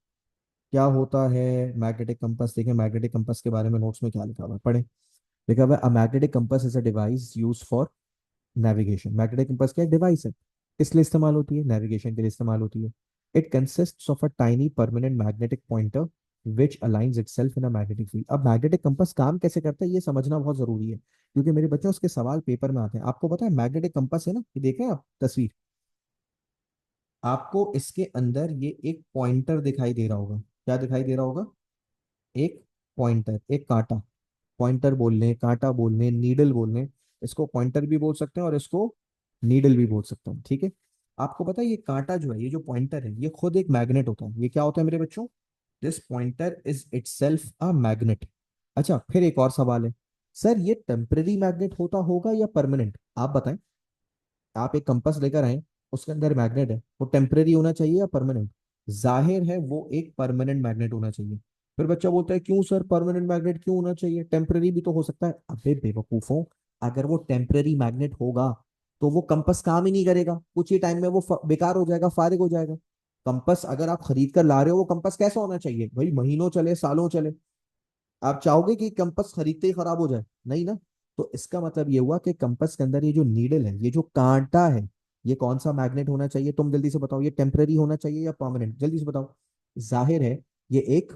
क्या होता है मैग्नेटिक कंपास, देखें मैग्नेटिक कंपास के बारे में नोट्स में क्या लिखा हुआ है, पढ़े। लिखा हुआ है, a magnetic compass is a device use for navigation. Magnetic compass क्या एक डिवाइस है, किस लिए इस्तेमाल होती है, नेविगेशन के लिए इस्तेमाल होती है। It consists of a tiny permanent magnetic pointer which aligns itself in a magnetic field. अब मैग्नेटिक कंपास काम कैसे करता है ये समझना बहुत जरूरी है, क्योंकि मेरे बच्चों उसके सवाल पेपर में आते हैं। आपको पता है मैग्नेटिक कंपास है ना, ये देखें आप तस्वीर, आपको इसके अंदर ये एक पॉइंटर दिखाई दे रहा होगा, क्या दिखाई दे रहा होगा, एक पॉइंटर, एक कांटा। पॉइंटर बोल लें, कांटा बोल लें, नीडल बोल लें, इसको पॉइंटर भी बोल सकते हैं और इसको नीडल भी बोल सकते हैं। ठीक है, आपको पता है ये कांटा जो है, ये जो पॉइंटर है, ये खुद एक मैग्नेट होता है। ये क्या होता है मेरे बच्चों, this pointer is itself a magnet. अच्छा, फिर एक और सवाल है, सर ये टेम्पररी मैग्नेट होता होगा या परमानेंट, आप बताएं। आप एक कंपास लेकर आए, उसके अंदर मैग्नेट है, वो टेम्पररी होना चाहिए या परमानेंट, जाहिर है वो एक परमानेंट मैग्नेट होना चाहिए। फिर बच्चा बोलता है क्यों सर परमानेंट मैग्नेट क्यों होना चाहिए, टेम्पररी भी तो हो सकता है। अबे बेवकूफों, अगर वो टेम्पररी मैग्नेट होगा तो वो कंपास काम ही नहीं करेगा, कुछ ही टाइम में वो बेकार हो जाएगा, फारिग हो जाएगा। कंपास अगर आप खरीद कर ला रहे हो, वो कंपास कैसा होना चाहिए भाई, महीनों चले, सालों चले। आप चाहोगे कि कंपास खरीदते ही खराब हो जाए, नहीं ना। तो इसका मतलब ये हुआ कि कंपास के अंदर ये जो नीडल है, ये जो कांटा है, ये कौन सा मैग्नेट होना चाहिए, तुम जल्दी से बताओ, ये टेम्पररी होना चाहिए या परमानेंट, जल्दी से बताओ। जाहिर है ये एक,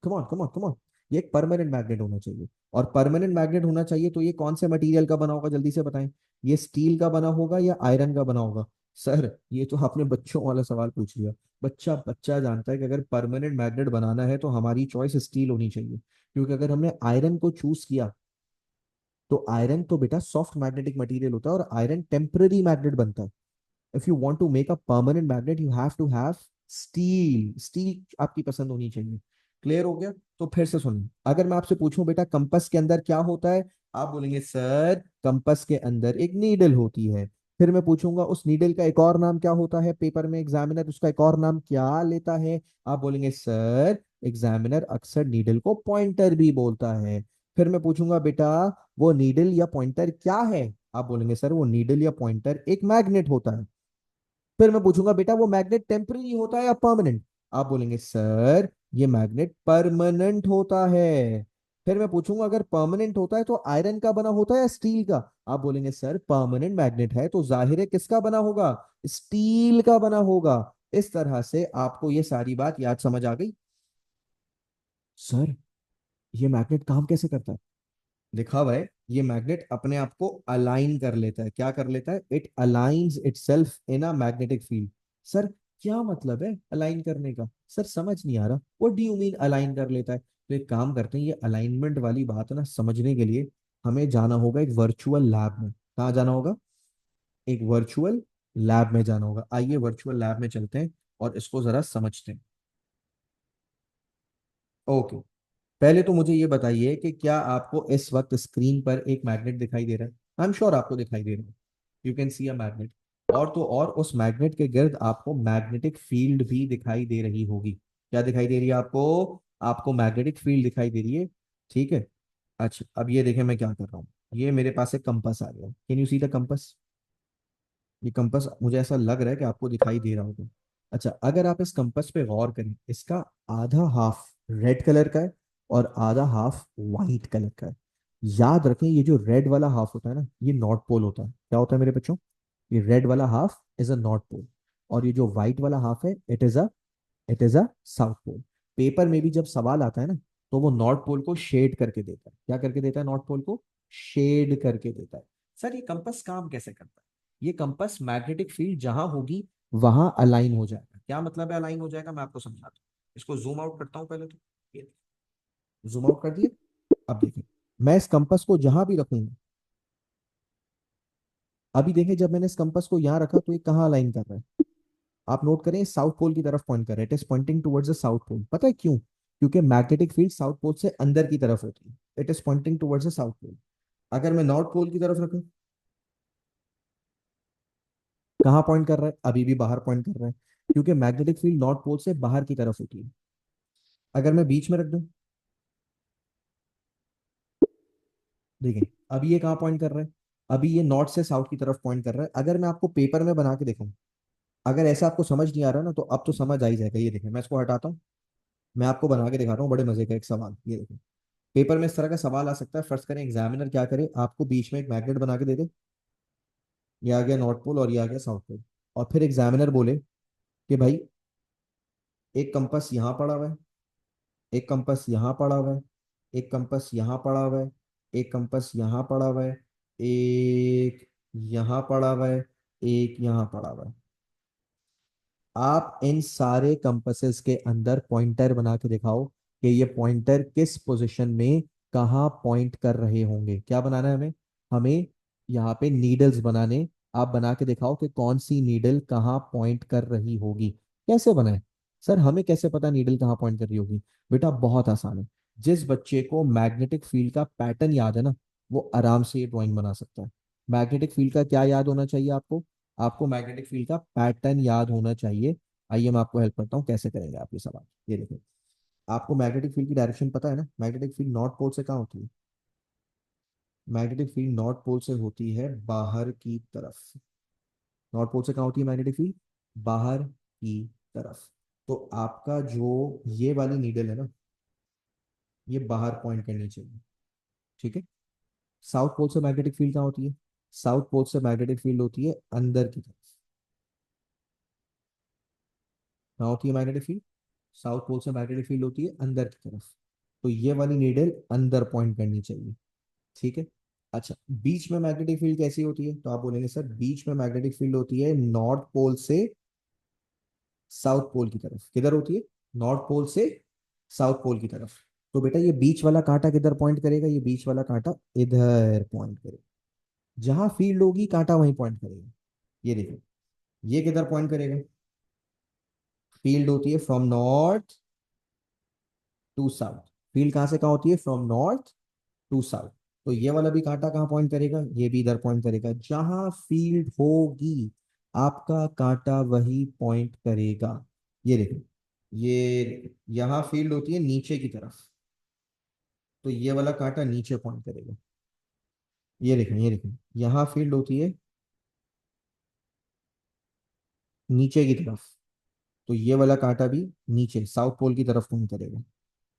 come on come on come on, ये एक परमानेंट मैग्नेट होना चाहिए। और परमानेंट मैग्नेट होना चाहिए तो ये कौन से मटेरियल का बना होगा, जल्दी से बताएं। ये स्टील का बना होगा या आयरन का बना होगा। सर ये तो आपने बच्चों वाला सवाल पूछ लिया। बच्चा बच्चा जानता है कि अगर परमानेंट मैग्नेट बनाना है तो हमारी चॉइस स्टील होनी चाहिए, क्योंकि अगर हमने आयरन को चूज किया तो आयरन तो बेटा सॉफ्ट मैग्नेटिक मटेरियल होता है और आयरन टेम्पररी मैग्नेट बनता है। If you want to make a permanent magnet you have to have steel, steel आपकी पसंद होनी चाहिए। क्लियर हो गया? तो फिर से सुनिए, अगर मैं आपसे पूछूं बेटा कंपस के अंदर क्या होता है, आप बोलेंगे सर कंपस के अंदर एक नीडल होती है। फिर मैं पूछूंगा उस नीडल का एक और नाम क्या होता है, पेपर में एग्जामिनर उसका एक और नाम क्या लेता है, आप बोलेंगे सर एग्जामिनर अक्सर नीडल को पॉइंटर भी बोलता है। फिर मैं पूछूंगा बेटा वो नीडल या पॉइंटर क्या है, आप बोलेंगे सर वो नीडल या पॉइंटर एक मैग्नेट होता है। फिर मैं पूछूंगा बेटा वो मैग्नेट टेम्पररी होता है या परमानेंट, आप बोलेंगे सर ये मैग्नेट परमानेंट होता है। फिर मैं पूछूंगा अगर परमानेंट होता है तो आयरन का बना होता है या स्टील का, आप बोलेंगे सर परमानेंट मैग्नेट है तो जाहिर है किसका बना होगा, स्टील का बना होगा। इस तरह से आपको ये सारी बात याद समझ आ गई? सर ये मैग्नेट काम कैसे करता है? लिखा हुआ है ये मैग्नेट अपने आप को अलाइन कर लेता है। क्या कर लेता है? It aligns itself in a magnetic field. Sir क्या मतलब है अलाइन करने का? सर समझ नहीं आ रहा, what do you mean align कर लेता है? तो एक काम करते हैं, ये अलाइनमेंट वाली बात ना समझने के लिए हमें जाना होगा एक वर्चुअल लैब में। कहाँ जाना होगा? एक वर्चुअल लैब में जाना होगा। आइए वर्चुअल लैब में चलते हैं और इसको जरा समझते हैं। ओके, पहले तो मुझे ये बताइए कि क्या आपको इस वक्त स्क्रीन पर एक मैग्नेट दिखाई दे रहा है? आई एम श्योर आपको दिखाई दे रहा है। You can see a magnet. और तो और उस मैग्नेट के गिर्द आपको मैग्नेटिक फील्ड भी दिखाई दे रही होगी। क्या दिखाई दे रही है आपको? आपको मैग्नेटिक फील्ड दिखाई दे रही है। ठीक है। अच्छा अब ये देखें मैं क्या कर रहा हूँ, ये मेरे पास एक कंपास आ गया। Can you see the compass? ये कंपास मुझे ऐसा लग रहा है कि आपको दिखाई दे रहा होगा। अच्छा अगर आप इस कंपास पे गौर करें, इसका आधा हाफ रेड कलर का है और आधा हाफ वाइट कलर का है। याद रखें ये जो रेड वाला हाफ होता है ना, ये नॉर्थ पोल होता है। क्या होता है मेरे बच्चों? ये रेड वाला half is a north pole, और ये जो व्हाइट वाला हाफ है it is a south pole. Paper में भी जब सवाल आता है ना, तो वो नॉर्थ पोल को शेड करके देता है। क्या करके देता है? नॉर्थ पोल को शेड करके देता है। सर ये कंपास काम कैसे करता है? ये कंपास मैग्नेटिक फील्ड जहां होगी वहां अलाइन हो जाएगा। क्या मतलब है अलाइन हो जाएगा? मैं आपको समझाता हूँ। इसको जूम आउट करता हूँ पहले तो। ये जूम आउट कर दिए। अब देखिए मैं इस कंपास को जहां भी रखूंगा, अभी देखें जब मैंने इस कंपास को यहाँ रखा तो ये कहाँ अलाइन कर रहा है? आप नोट करें साउथ पोल की तरफ पॉइंट कर रहा है। It is pointing towards the south pole. पता है क्यों? क्योंकि मैग्नेटिक फील्ड साउथ पोल से अंदर की तरफ होती है। It is pointing towards the south pole. अगर मैं नॉर्थ पोल की तरफ रखूं, कहाँ पॉइंट कर रहा है? अभी भी बाहर पॉइंट कर रहा है, क्योंकि मैग्नेटिक फील्ड नॉर्थ पोल से बाहर की तरफ होती है। अगर मैं बीच में रख दूं, देखिए अभी ये कहाँ पॉइंट कर रहा है? अभी ये नॉर्थ से साउथ की तरफ पॉइंट कर रहा है। अगर मैं आपको पेपर में बना के दिखाऊं, अगर ऐसा आपको समझ नहीं आ रहा ना, तो अब तो समझ आ ही जाएगा। ये देखिए मैं इसको हटाता हूँ, मैं आपको बना के दिखा रहा हूँ बड़े मजे का एक सवाल। ये देखिए पेपर में इस तरह का सवाल आ सकता है। फर्स्ट करें एग्जामिनर क्या करे, आपको बीच में एक मैग्नेट बना के दे दे। ये आ गया नॉर्थ पोल और ये आ गया साउथ पोल। और फिर एग्जामिनर बोले कि भाई एक कंपास यहाँ पड़ा हुआ है, एक कंपास यहाँ पड़ा हुआ है, एक कंपास यहाँ पड़ा हुआ है, एक कंपास यहाँ पड़ा हुआ है, एक यहाँ पड़ा हुआ है, एक यहाँ पड़ा हुआ है। आप इन सारे कंपासेस के अंदर पॉइंटर बना के दिखाओ कि ये पॉइंटर किस पोजीशन में कहाँ पॉइंट कर रहे होंगे। क्या बनाना है हमें? हमें यहाँ पे नीडल्स बनाने। आप बना के दिखाओ कि कौन सी नीडल कहाँ पॉइंट कर रही होगी। कैसे बनाए? सर हमें कैसे पता नीडल कहाँ पॉइंट कर रही होगी? बेटा बहुत आसान है। जिस बच्चे को मैग्नेटिक फील्ड का पैटर्न याद है ना, वो आराम से ये ड्राइंग बना सकता है। मैग्नेटिक फील्ड का क्या याद होना चाहिए आपको? आपको मैग्नेटिक फील्ड का पैटर्न याद होना चाहिए। आइए मैं आपको हेल्प करता हूँ कैसे करेंगे आप ये सवाल। ये देखिए आपको मैग्नेटिक फील्ड की डायरेक्शन पता है ना? मैग्नेटिक फील्ड नॉर्थ पोल से कहाँ होती है? मैग्नेटिक फील्ड नॉर्थ पोल से होती है बाहर की तरफ। नॉर्थ पोल से कहाँ होती है मैग्नेटिक फील्ड? बाहर की तरफ। तो आपका जो ये वाली नीडल है ना, ये बाहर पॉइंट करनी चाहिए। ठीक है। साउथ पोल से मैग्नेटिक फील्ड कहाँ होती है? साउथ पोल से मैग्नेटिक फील्ड होती है अंदर की तरफ। कहाँ होती है मैग्नेटिक फील्ड? साउथ पोल से मैग्नेटिक फील्ड होती है अंदर की तरफ। तो ये वाली नीडल अंदर पॉइंट करनी चाहिए। ठीक है। अच्छा बीच में मैग्नेटिक फील्ड कैसी होती है? तो आप बोलेंगे सर बीच में मैग्नेटिक फील्ड होती है नॉर्थ पोल से साउथ पोल की तरफ। किधर होती है? नॉर्थ पोल से साउथ पोल की तरफ। तो बेटा ये बीच वाला कांटा किधर पॉइंट करेगा? ये बीच वाला कांटा इधर पॉइंट करेगा। जहां फील्ड होगी कांटा वहीं पॉइंट करेगा। ये देखो ये किधर पॉइंट करेगा? फील्ड होती है from north to south. Field कहाँ से कहाँ होती है? From north to south. तो ये वाला भी कांटा कहाँ पॉइंट करेगा? ये भी इधर पॉइंट करेगा। जहां फील्ड होगी आपका कांटा वही पॉइंट करेगा। ये देखो, ये यहाँ फील्ड होती है नीचे की तरफ, तो ये वाला कांटा नीचे पॉइंट करेगा। ये देखें यहाँ फील्ड होती है नीचे की तरफ, तो ये वाला कांटा भी नीचे साउथ पोल की तरफ पॉइंट करेगा।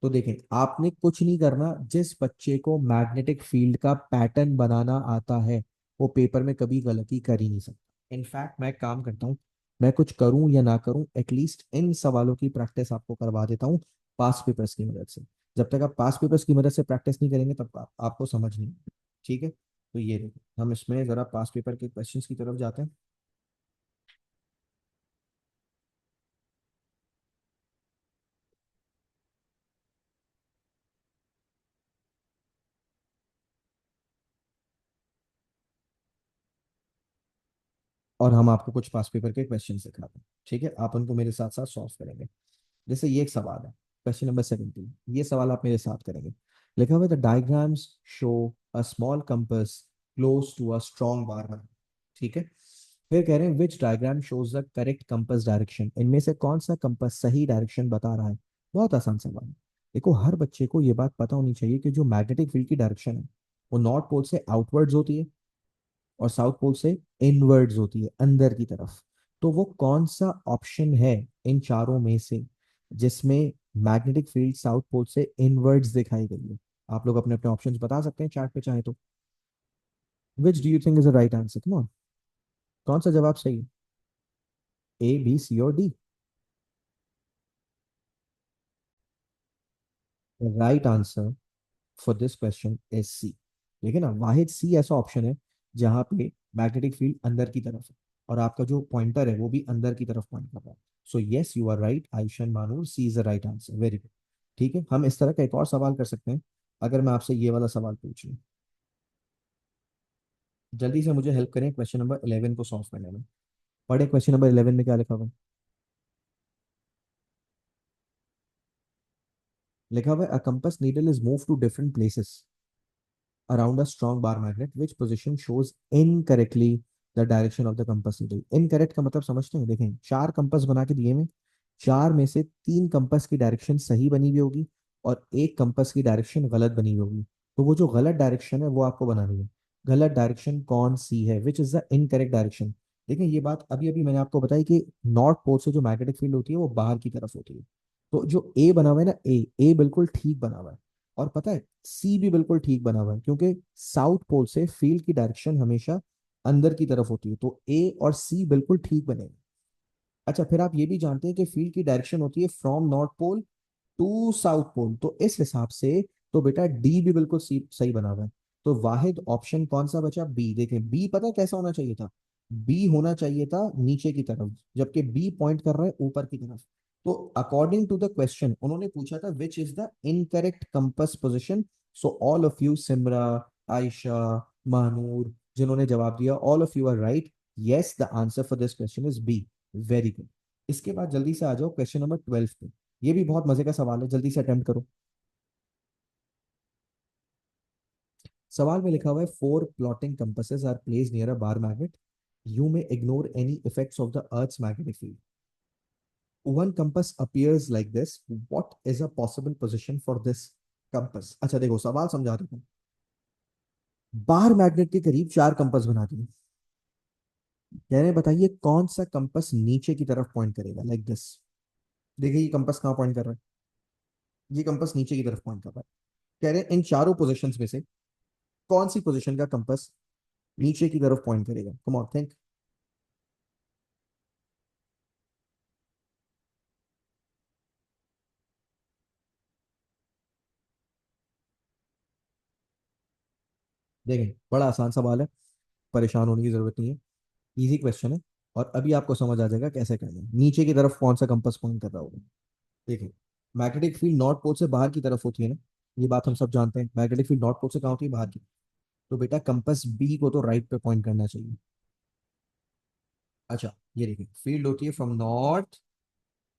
तो देखें, आपने कुछ नहीं करना। जिस बच्चे को मैग्नेटिक फील्ड का पैटर्न बनाना आता है वो पेपर में कभी गलती कर ही नहीं सकता। इनफैक्ट मैं एक काम करता हूँ, मैं कुछ करूं या ना करूं, एटलीस्ट इन सवालों की प्रैक्टिस आपको करवा देता हूँ पास पेपर्स की मदद से। जब तक आप पास पेपर्स की मदद से प्रैक्टिस नहीं करेंगे तब आपको समझ नहीं आएगी। ठीक है, तो ये देखो, हम इसमें जरा पास पेपर के क्वेश्चंस की तरफ जाते हैं। और हम आपको कुछ पास पेपर के क्वेश्चन दिखाते हैं, ठीक है? आप उनको मेरे साथ साथ सॉल्व करेंगे। जैसे ये एक सवाल है, क्वेश्चन नंबर 17। ये सवाल आप मेरे साथ करेंगे। लिखा हुआ है, the diagrams show a small compass close to a strong bar. ठीक है, फिर कह रहे हैं which diagram shows the correct compass direction. इनमें से कौन सा कंपास सही डायरेक्शन बता रहा है? बहुत आसान सवाल है। देखो, हर बच्चे को ये बात पता होनी चाहिए कि जो मैग्नेटिक फील्ड की डायरेक्शन है वो नॉर्थ पोल से आउटवर्ड्स होती है और साउथ पोल से इनवर्ड्स होती है, अंदर की तरफ। तो वो कौन सा ऑप्शन है इन चारों में से जिसमें मैग्नेटिक फील्ड साउथ पोल से इनवर्ड्स दिखाई गई है? आप लोग अपने अपने ऑप्शंस बता सकते हैं चार्ट पे चाहे तो। Which do you think is the right answer? Come on, कौन सा जवाब सही है? ए, बी, सी और D? Right answer for this question is C. ठीक है ना, वाहिद सी ऐसा ऑप्शन है जहां पे मैग्नेटिक फील्ड अंदर की तरफ है और आपका जो पॉइंटर है वो भी अंदर की तरफ पॉइंट कर रहा है। So yes, you are right Ayushman Manoor, C is the right answer. Very good. ठीक है, हम इस तरह का एक और सवाल कर सकते हैं। अगर मैं आपसे ये वाला सवाल पूछ लूं, जल्दी से मुझे हेल्प करें क्वेश्चन नंबर 11 को सॉल्व करने में। पढ़े क्वेश्चन नंबर 11 में क्या लिखा हुआ है? लिखा हुआ है, a compass needle is move to different places around a strong bar magnet which position shows incorrectly the direction of the compass needle। Incorrect का मतलब समझते हैं? देखें, चार कंपास बना के दिए में, चार में से तीन कंपास की डायरेक्शन सही बनी हुई होगी और एक कंपास की डायरेक्शन गलत बनी हुई होगी। तो वो जो गलत डायरेक्शन है वो आपको बनानी है। गलत डायरेक्शन कौन सी है? विच इज द इनकरेक्ट डायरेक्शन? देखिए, ये बात अभी अभी मैंने आपको बताई कि नॉर्थ पोल से जो मैग्नेटिक फील्ड होती है वो बाहर की तरफ होती है। तो जो ए बना हुआ है ना, ए बिल्कुल ठीक बना हुआ है। और पता है, सी भी बिल्कुल ठीक बना हुआ है, क्योंकि साउथ पोल से फील्ड की डायरेक्शन हमेशा अंदर की तरफ होती है, तो ए और सी बिल्कुल ठीक बनेंगे। अच्छा, फिर आप ये भी जानते हैं कि फील्ड की डायरेक्शन होती है from north pole to south pole, तो इस हिसाब से तो बेटा डी भी बिल्कुल सही बना हुआ है। तो वाहिद ऑप्शन कौन सा बचा? बी। देखें, बी पता है कैसा होना चाहिए था? बी होना चाहिए था नीचे की तरफ, जबकि बी पॉइंट कर रहा है ऊपर की तरफ। तो अकॉर्डिंग टू द क्वेश्चन उन्होंने पूछा था which is the incorrect compass position. So all of you, Simra, Ayesha, Mahnoor, जिन्होंने जवाब दिया, all of you are right. Yes, the answer for this question is B. Very good. इसके बाद जल्दी से आ जाओ क्वेश्चन नंबर 12 पे। ये भी बहुत मजे का सवाल है, जल्दी से अटेम्प्ट करो। सवाल में लिखा हुआ है, four plotting compasses are placed near a bar magnet. You may ignore any effects of the earth's magnetic field. One compass appears like this, what is a possible position for this compass? अच्छा देखो, सवाल समझा देता हूँ। Bar magnet के करीब चार compass बना दिए। कह रहे हैं बताइए कौन सा कंपास नीचे की तरफ पॉइंट करेगा, लाइक दिस। देखिए, ये कंपास कहाँ पॉइंट कर रहा है? ये कंपास नीचे की तरफ पॉइंट कर रहा है। कह रहे हैं इन चारों पोजीशंस में से कौन सी पोजीशन का कंपास नीचे की तरफ पॉइंट करेगा? Come on think. देखें, बड़ा आसान सवाल है, परेशान होने की जरूरत नहीं है। इजी क्वेश्चन है और अभी आपको समझ आ जाएगा कैसे करना है। नीचे की तरफ कौन सा कंपास पॉइंट कर रहा होगा? देखिए, मैग्नेटिक फील्ड नॉर्थ पोल से बाहर की तरफ होती है ना, ये बात हम सब जानते हैं। मैग्नेटिक फील्ड नॉर्थ पोल से कहाँ होती है? बाहर की। तो बेटा कंपास बी को तो राइट पे पॉइंट करना चाहिए। अच्छा, ये देखिए, फील्ड होती है फ्रॉम नॉर्थ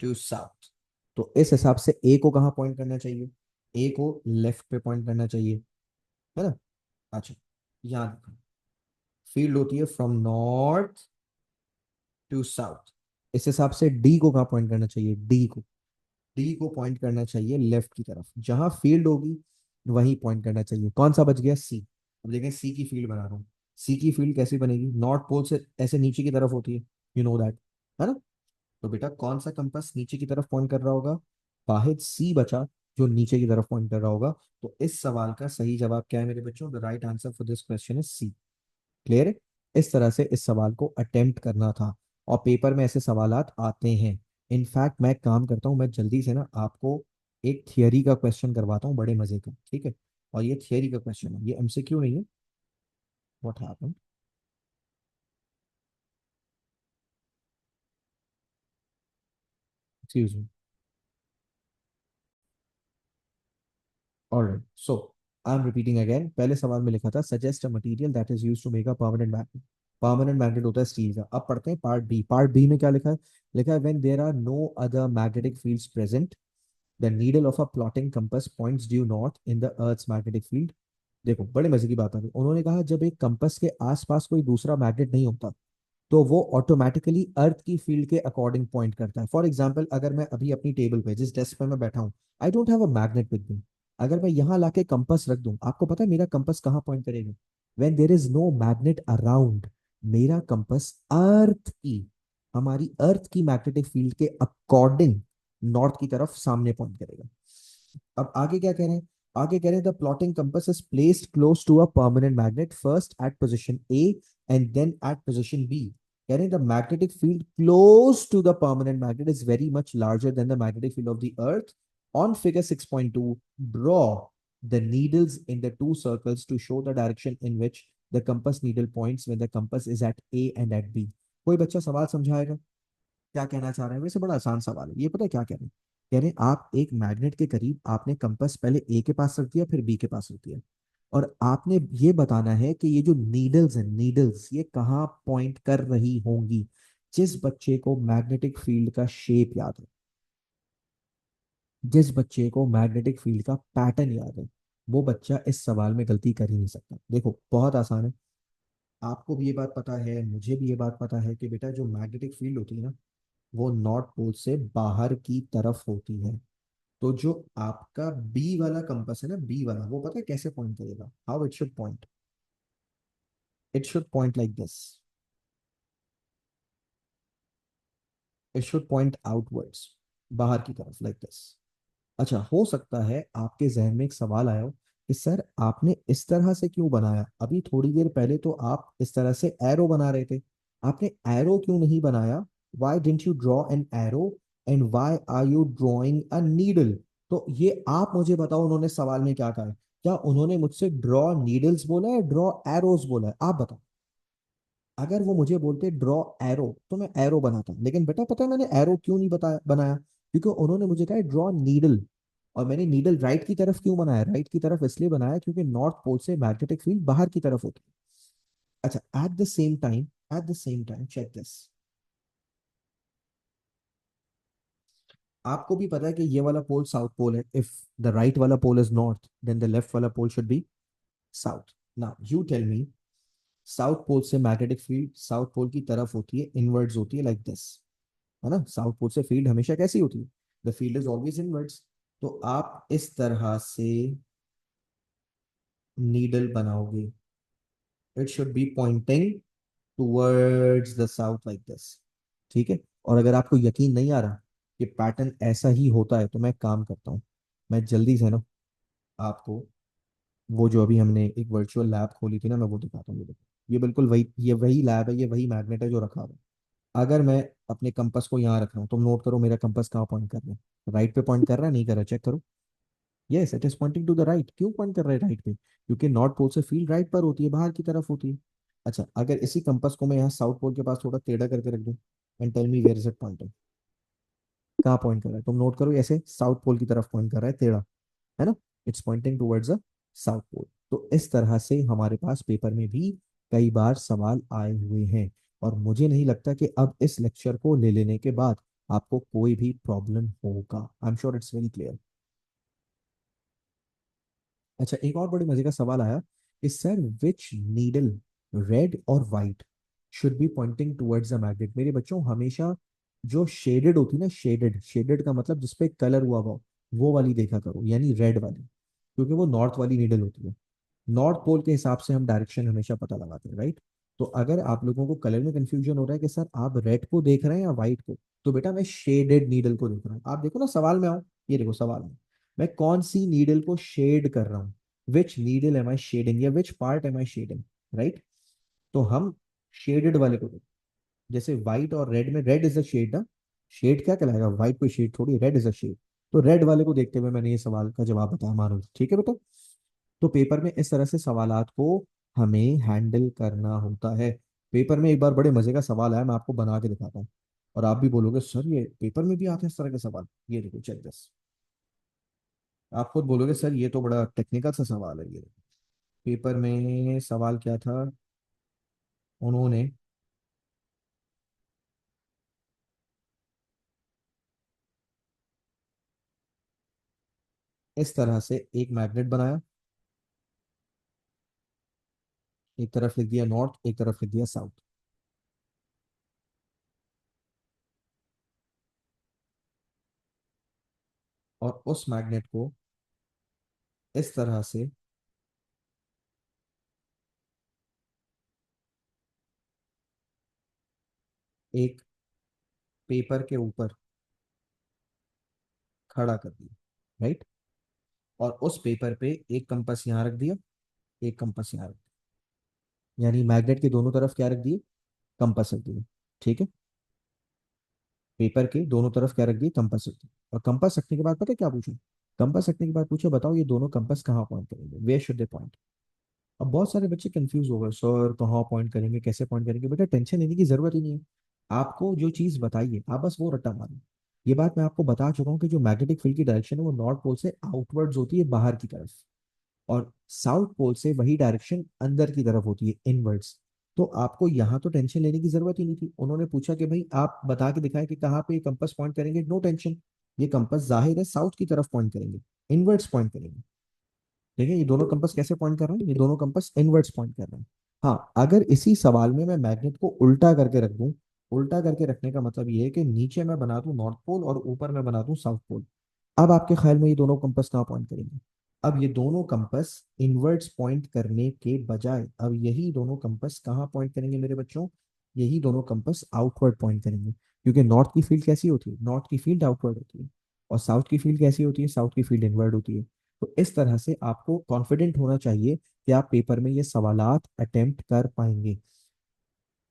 टू साउथ। तो इस हिसाब से ए को कहाँ पॉइंट करना चाहिए? ए को लेफ्ट पे पॉइंट करना चाहिए, है ना? अच्छा, याद रखो, फील्ड होती है फ्रॉम नॉर्थ टू साउथ। इस हिसाब से डी को कहाँ पॉइंट करना चाहिए? डी को पॉइंट करना चाहिए लेफ्ट की तरफ, जहां फील्ड होगी वहीं पॉइंट करना चाहिए। कौन सा बच गया? सी। अब देखें, सी की फील्ड बना रहा हूँ। सी की फील्ड कैसे बनेगी? नॉर्थ पोल से ऐसे नीचे की तरफ होती है, यू नो दैट, है ना? तो बेटा कौन सा कंपास नीचे की तरफ पॉइंट कर रहा होगा? वाहिद सी बचा जो नीचे की तरफ पॉइंट कर रहा होगा। तो इस सवाल का सही जवाब क्या है मेरे बच्चों? The right answer for this question is C. Clear है? इस तरह से इस सवाल को अटेम्प्ट करना था, और पेपर में ऐसे सवालात आते हैं। इनफैक्ट मैं एक काम करता हूँ, मैं जल्दी से ना आपको एक थियरी का क्वेश्चन करवाता हूँ बड़े मजे का, ठीक है? और ये थियरी का क्वेश्चन है, ये एमसीक्यू नहीं है। What happened? Excuse me. Alright, so I am repeating again. पहले सवाल में लिखा था suggest a material that is used to make a permanent magnet. Permanent magnet होता है स्टील का। अब पढ़ते हैं पार्ट बी। पार्ट बी में क्या लिखा है? लिखा है when there are no other magnetic fields present, the needle of a plotting compass points due north in the earth's magnetic field. देखो बड़े मजे की बात आ रही, उन्होंने कहा जब एक कंपास के आसपास कोई दूसरा मैग्नेट नहीं होता तो वो ऑटोमेटिकली अर्थ की फील्ड के अकॉर्डिंग पॉइंट करता है। फॉर एग्जाम्पल, अगर मैं अभी अपनी टेबल पे जिस डेस्क पे मैं बैठा हूँ, I don't have a magnet with me, अगर मैं यहाँ लाके कंपास रख दूं, आपको पता है मेरा कंपास कहाँ पॉइंट करेगा? When there is no magnet around, मेरा कंपास अर्थ की, हमारी अर्थ की मैग्नेटिक फील्ड के अकॉर्डिंग नॉर्थ की तरफ सामने पॉइंट करेगा। अब आगे क्या कह रहे हैं? आगे कह रहे हैं the plotting compass is placed close to a permanent magnet first at position A and then at position B. कह रहे हैं the magnetic field close to the permanent magnet is very much larger than the magnetic field of the earth. On figure 6.2, draw the needles in the two circles to show the direction in which the compass needle points when the compass is at A and at B। कोई बच्चा सवाल समझाएगा क्या कहना चाह रहे हैं? वैसे बड़ा आसान सवाल है ये, पता है क्या कह रहे हैं? कह रहे हैं आप एक मैग्नेट के करीब आपने कंपास पहले ए के पास रख दिया, फिर बी के पास रख दिया, और आपने ये बताना है कि ये जो नीडल्स हैं, नीडल्स ये कहाँ पॉइंट कर रही होंगी। जिस बच्चे को मैग्नेटिक फील्ड का शेप याद है, जिस बच्चे को मैग्नेटिक फील्ड का पैटर्न याद है, वो बच्चा इस सवाल में गलती कर ही नहीं सकता। देखो बहुत आसान है, आपको भी ये बात पता है, मुझे भी ये बात पता है कि बेटा जो मैग्नेटिक फील्ड होती है ना, वो नॉर्थ पोल से बाहर की तरफ होती है। तो जो आपका बी वाला कंपास है ना, बी वाला, वो पता है कैसे पॉइंट करेगा? How it should point? It should point like this, it should point outwards, बाहर की तरफ, लाइक दिस। अच्छा, हो सकता है आपके जहन में एक सवाल आया हो कि सर आपने इस तरह से क्यों बनाया? अभी थोड़ी देर पहले तो आप इस तरह से एरो बना रहे थे, आपने एरो क्यों नहीं बनाया? Why didn't you draw an arrow and why are you drawing a needle? तो ये आप मुझे बताओ, उन्होंने सवाल में क्या कहा है? क्या उन्होंने मुझसे ड्रॉ नीडल्स बोला है, ड्रॉ एरोस बोला है? आप बताओ। अगर वो मुझे बोलते ड्रॉ एरो तो मैं एरो बनाता, लेकिन बेटा पता है मैंने एरो क्यों नहीं बताया बनाया? क्योंकि उन्होंने मुझे कहा ड्रॉ नीडल, और मैंने नीडल राइट की तरफ क्यों बनाया? राइट की तरफ इसलिए बनाया क्योंकि नॉर्थ पोल से मैग्नेटिक फील्ड बाहर की तरफ होती है। अच्छा, at the same time check this. आपको भी पता है कि ये वाला पोल साउथ पोल है। इफ द राइट वाला pole is north, then the left वाला pole should be south. Now you tell me, south pole से मैग्नेटिक फील्ड साउथ पोल की तरफ होती है, इनवर्ड्स होती है, लाइक दिस, है ना? साउथ पोल से फील्ड हमेशा कैसी होती है? The field is always inwards. तो आप इस तरह से नीडल बनाओगे, it should be pointing towards the south like this, ठीक है? और अगर आपको यकीन नहीं आ रहा कि पैटर्न ऐसा ही होता है, तो मैं एक काम करता हूँ, मैं जल्दी से ना आपको वो जो अभी हमने एक वर्चुअल लैब खोली थी ना, मैं वो दिखाता हूँ। ये देखो, ये बिल्कुल वही, ये वही लैब है, ये वही मैग्नेट है जो रखा हुआ है। अगर मैं अपने कंपास को यहाँ रख रहा हूँ, तुम नोट करो मेरा कंपास कहाँ पॉइंट कर रहा है? राइट पे पॉइंट कर रहा है, नहीं कर रहा? चेक करो। Yes, it is pointing to the right. क्यों पॉइंट कर रहा है राइट पे? क्योंकि नॉर्थ पोल से फील्ड राइट पर होती है, बाहर की तरफ होती है। अच्छा, अगर इसी कंपास को मैं यहाँ साउथ पोल के पास थोड़ा टेढ़ा करके रख दूँ, and tell me where is it pointing? कहाँ पॉइंट कर रहा है? तुम नोट करो, ऐसे साउथ पोल की तरफ पॉइंट कर रहा है, टेढ़ा, है ना? It's pointing towards the south pole. तो इस तरह से हमारे पास पेपर में भी कई बार सवाल आए हुए हैं, और मुझे नहीं लगता कि अब इस लेक्चर को ले लेने के बाद आपको कोई भी प्रॉब्लम होगा। I am sure it's very clear. अच्छा, एक और बड़े मजे का सवाल आया कि सर विच नीडल, रेड और white, should be Poynting towards the magnet. मेरे बच्चों हमेशा जो शेडेड होती है ना, शेडेड, शेडेड का मतलब जिसपे कलर हुआ हुआ, वो वाली देखा करो, यानी रेड वाली, क्योंकि वो नॉर्थ वाली नीडल होती है। नॉर्थ पोल के हिसाब से हम डायरेक्शन हमेशा पता लगाते हैं, राइट। तो अगर आप लोगों को कलर में कंफ्यूजन हो रहा है कि सर आप रेड को देख रहे हैं या व्हाइट को, तो बेटा मैं शेडेड नीडल को देख रहा हूँ। आप देखो ना सवाल में आओ, ये देखो सवाल में मैं कौन सी नीडल को शेड कर रहा हूँ, which needle am I shading या which part am I shading, right. तो हम शेडेड वाले को देखो। जैसे व्हाइट और रेड में, रेड इज अ शेड ना, शेड क्या कहलाएगा, व्हाइट कोई शेड थोड़ी, रेड इज अ शेड। तो रेड वाले को देखते हुए मैंने ये सवाल का जवाब बताया, मानो ठीक है बेटा। तो पेपर में इस तरह से सवालात को हमें हैंडल करना होता है। पेपर में एक बार बड़े मजे का सवाल आया, मैं आपको बना के दिखाता हूँ, और आप भी बोलोगे सर ये पेपर में भी आते हैं इस तरह के सवाल। ये देखो चेक दिस, आप खुद बोलोगे सर ये तो बड़ा टेक्निकल सा सवाल है। ये पेपर में सवाल क्या था, उन्होंने इस तरह से एक मैग्नेट बनाया, एक तरफ लिख दिया नॉर्थ, एक तरफ लिख दिया साउथ, और उस मैग्नेट को इस तरह से एक पेपर के ऊपर खड़ा कर दिया, राइट। और उस पेपर पे एक कंपास यहाँ रख दिया, एक कंपास यहाँ रख दिया, यानी मैग्नेट के दोनों तरफ क्या रख दिए, कंपास रख दिए, ठीक है। पेपर के दोनों तरफ क्या रख दिए, कंपास रख दिए। और कंपास रखने के बाद पता है क्या पूछे, कंपास रखने के बाद पूछे बताओ ये दोनों कंपास कहाँ पॉइंट करेंगे, वेयर शुड दे पॉइंट। अब बहुत सारे बच्चे कंफ्यूज हो गए, सर कहाँ पॉइंट करेंगे, कैसे पॉइंट करेंगे। बेटा टेंशन लेने की जरूरत ही नहीं है, आपको जो चीज बताइए आप बस वो रट्टा मारो। ये बात मैं आपको बता चुका हूँ कि जो मैग्नेटिक फील्ड की डायरेक्शन है वो नॉर्थ पोल से आउटवर्ड्स होती है, बाहर की तरफ, और साउथ पोल से वही डायरेक्शन अंदर की तरफ होती है, इनवर्ड्स। तो आपको यहाँ तो टेंशन लेने की जरूरत ही नहीं थी। उन्होंने पूछा कि भाई आप बता के दिखाएं कि कहाँ पे कंपास पॉइंट करेंगे, नो टेंशन, ये कंपास जाहिर है साउथ की तरफ पॉइंट करेंगे, इनवर्ड्स पॉइंट करेंगे। ठीक है, ये दोनों कंपास कैसे पॉइंट कर रहे हैं, ये दोनों कंपास इनवर्ड्स पॉइंट कर रहे हैं। हाँ, अगर इसी सवाल में मैं मैग्नेट को उल्टा करके रख दूं, उल्टा करके रखने का मतलब ये है कि नीचे मैं बना दूं नॉर्थ पोल और ऊपर मैं बना दूं साउथ पोल। अब आपके ख्याल में ये दोनों कंपास कहाँ पॉइंट करेंगे, अब ये दोनों कंपास इनवर्ट्स पॉइंट करने के बजाय अब यही दोनों कंपास कहाँ पॉइंट करेंगे मेरे बच्चों, यही दोनों कंपास आउटवर्ड पॉइंट करेंगे। क्योंकि नॉर्थ की फील्ड कैसी होती है, नॉर्थ की फील्ड आउटवर्ड होती है, और साउथ की फील्ड कैसी होती है, साउथ की फील्ड इनवर्ड होती है। तो इस तरह से आपको कॉन्फिडेंट होना चाहिए कि आप पेपर में ये सवालात अटेम्प्ट कर पाएंगे।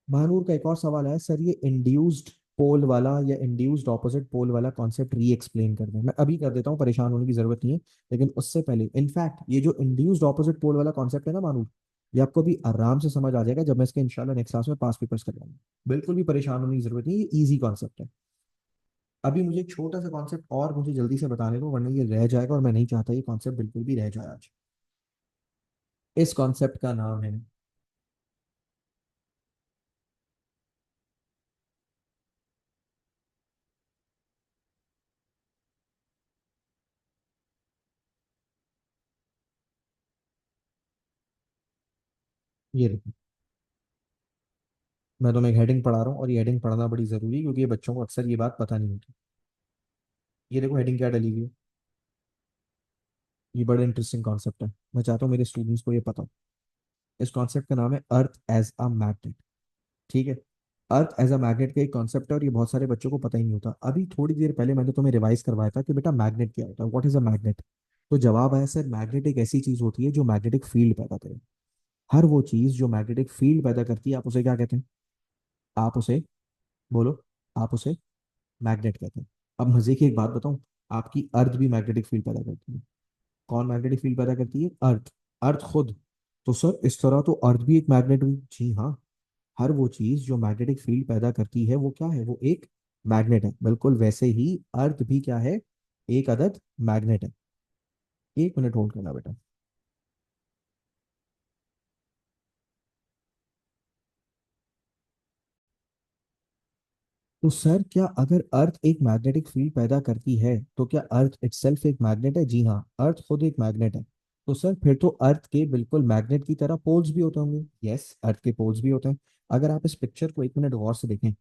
महानूर का एक और सवाल है, सर ये इंड्यूस्ड पोल वाला या इंड्यूस्ड ऑपोजिट पोल वाला कॉन्सेप्ट री एक्सप्लेन कर दें। मैं अभी कर देता हूँ, परेशान होने की जरूरत नहीं है, लेकिन उससे पहले इनफैक्ट ये जो इंड्यूस्ड ऑपोजिट पोल वाला कॉन्सेप्ट है ना महानूर, ये आपको भी आराम से समझ आ जाएगा जब मैं इसके इंशाल्लाह नेक्स्ट क्लास में पास पेपर्स करवाऊंगा। बिल्कुल भी परेशान होने की जरूरत नहीं है, ये ईजी कॉन्सेप्ट है। अभी मुझे एक छोटा सा कॉन्सेप्ट और मुझे जल्दी से बताने दो, वरना ये रह जाएगा, और मैं नहीं चाहता ये कॉन्सेप्ट बिल्कुल भी रह जाए आज। इस कॉन्सेप्ट का नाम है, ये देखो, मैं तुम्हें एक हेडिंग पढ़ा रहा हूँ, और ये हेडिंग पढ़ना बड़ी जरूरी है क्योंकि ये बच्चों को अक्सर ये बात पता नहीं होती। ये देखो हेडिंग क्या डली हुई है, ये बड़ा इंटरेस्टिंग कॉन्सेप्ट है, मैं चाहता हूँ मेरे स्टूडेंट्स को ये पता हो। इस कॉन्सेप्ट का नाम है अर्थ एज अ मैग्नेट। ठीक है, अर्थ एज अ मैग्नेट का एक कॉन्सेप्ट है, और ये बहुत सारे बच्चों को पता ही नहीं होता। अभी थोड़ी देर पहले मैंने तुम्हें रिवाइज करवाया था कि बेटा मैग्नेट क्या होता है, व्हाट इज अ मैग्नेट। तो जवाब आया सर मैग्नेट एक ऐसी चीज होती है जो मैग्नेटिक फील्ड पैदा करे। हर वो चीज जो मैग्नेटिक फील्ड पैदा करती है, आप उसे क्या कहते हैं, आप उसे, बोलो, आप उसे मैग्नेट कहते हैं। अब मजे की एक बात बताऊं, आपकी अर्थ भी मैग्नेटिक फील्ड पैदा करती है। कौन मैग्नेटिक फील्ड पैदा करती है, अर्थ, अर्थ खुद। तो सर इस तरह तो अर्थ भी एक मैग्नेट हुई, जी हाँ। हर वो चीज जो मैग्नेटिक फील्ड पैदा करती है वो क्या है, वो एक मैग्नेट है। बिल्कुल वैसे ही अर्थ भी क्या है, एक अदद मैग्नेट है। एक मिनट होल्ड करना बेटा। तो सर क्या अगर अर्थ एक मैग्नेटिक फील्ड पैदा करती है तो क्या अर्थ इटसेल्फ एक मैग्नेट है? जी हाँ, अर्थ खुद एक मैग्नेट है। तो सर फिर तो अर्थ के बिल्कुल मैग्नेट की तरह पोल्स भी होते होंगे। यस, अर्थ के पोल्स भी होते हैं। अगर आप इस पिक्चर को एक मिनट गौर से देखें,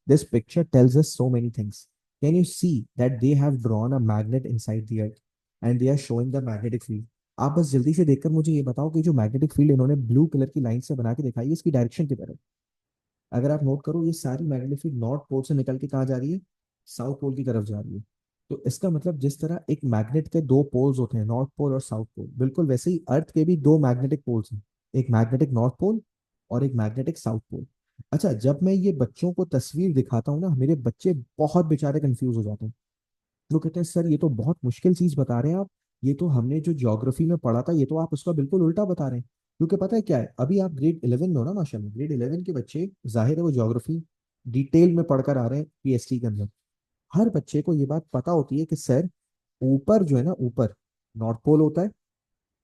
this picture tells us so many things. Can you see that they have drawn a magnet inside the earth and they are showing the magnetic field. आप बस जल्दी से देखकर मुझे ये बताओ कि जो मैग्नेटिक फील्ड इन्होंने ब्लू कलर की लाइन से बना के दिखाई है, इसकी डायरेक्शन की तरफ अगर आप नोट करो, ये सारी मैग्नेटिक फील्ड नॉर्थ पोल से निकल के कहाँ जा रही है? साउथ पोल की तरफ जा रही है। तो इसका मतलब जिस तरह एक मैग्नेट के दो पोल्स होते हैं, नॉर्थ पोल और साउथ पोल, बिल्कुल वैसे ही अर्थ के भी दो मैग्नेटिक पोल्स हैं। एक मैग्नेटिक नॉर्थ पोल और एक मैग्नेटिक साउथ पोल। अच्छा, जब मैं ये बच्चों को तस्वीर दिखाता हूँ ना, मेरे बच्चे बहुत बेचारे कंफ्यूज हो जाते हैं। वो कहते हैं सर ये तो बहुत मुश्किल चीज बता रहे हैं आप, ये तो हमने जो ज्योग्राफी में पढ़ा था ये तो आप उसका बिल्कुल उल्टा बता रहे हैं। क्योंकि पता है क्या है, अभी आप ग्रेड 11 में हो ना, माशाल्लाह ग्रेड 11 के बच्चे, जाहिर है वो ज्योग्राफी डिटेल में पढ़कर आ रहे हैं पीएचडी के अंदर। हर बच्चे को ये बात पता होती है कि सर ऊपर जो है ना, ऊपर नॉर्थ पोल होता है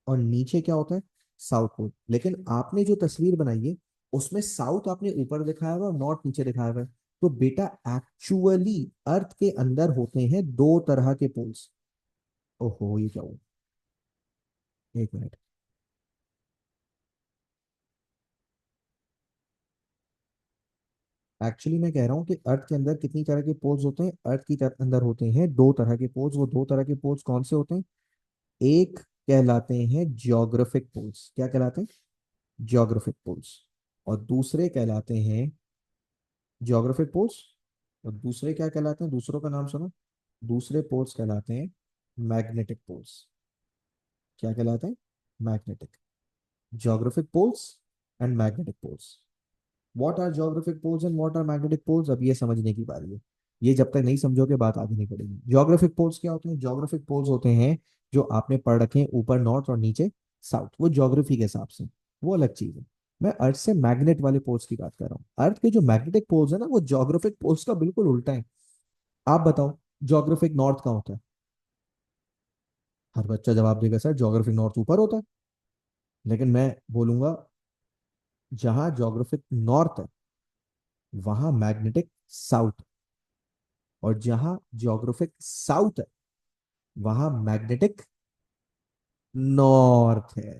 और नीचे क्या होता है? South pole. लेकिन आपने जो तस्वीर बनाई है उसमें साउथ आपने ऊपर दिखाया हुआ और नॉर्थ नीचे दिखाया हुआ है। तो बेटा एक्चुअली अर्थ के अंदर होते हैं दो तरह के पोल्स। ओहो, ये क्या हुआ? एक मिनट। एक्चुअली मैं कह रहा हूँ कि अर्थ के अंदर कितनी तरह के पोल्स होते हैं? अर्थ की अंदर होते हैं दो तरह के पोल्स। वो दो तरह के पोल्स कौन से होते हैं? एक कहलाते हैं जियोग्राफिक पोल्स। क्या कहलाते हैं? Geographic poles. और दूसरे कहलाते हैं जियोग्राफिक पोल्स। और दूसरे क्या कहलाते हैं? दूसरों का नाम सुनो। दूसरे पोल्स कहलाते हैं मैग्नेटिक पोल्स। क्या कहलाते हैं? Magnetic. Geographic poles and magnetic poles. What are geographic poles and what are magnetic poles, अब ये समझने की बारी है। ये जब तक नहीं समझोगे बात आगे नहीं बढ़ेगी। जियोग्राफिक पोल्स क्या होते हैं? जियोग्राफिक पोल्स होते हैं जो आपने पढ़ रखे हैं, ऊपर नॉर्थ और नीचे साउथ, वो ज्योग्राफी के हिसाब से, वो अलग चीज है। मैं अर्थ से मैग्नेट वाले पोल्स की बात कर रहा हूँ। अर्थ के जो मैग्नेटिक पोल्स है ना, वो ज्योग्राफिक पोल्स का बिल्कुल उल्टा है। आप बताओ, ज्योग्राफिक नॉर्थ का होता है? हर बच्चा जवाब देगा सर ज्योग्राफिक नॉर्थ ऊपर होता है। लेकिन मैं बोलूंगा जहां ज्योग्राफिक नॉर्थ है वहां मैग्नेटिक साउथ, और जहां जियोग्राफिक साउथ है वहां मैग्नेटिक नॉर्थ है।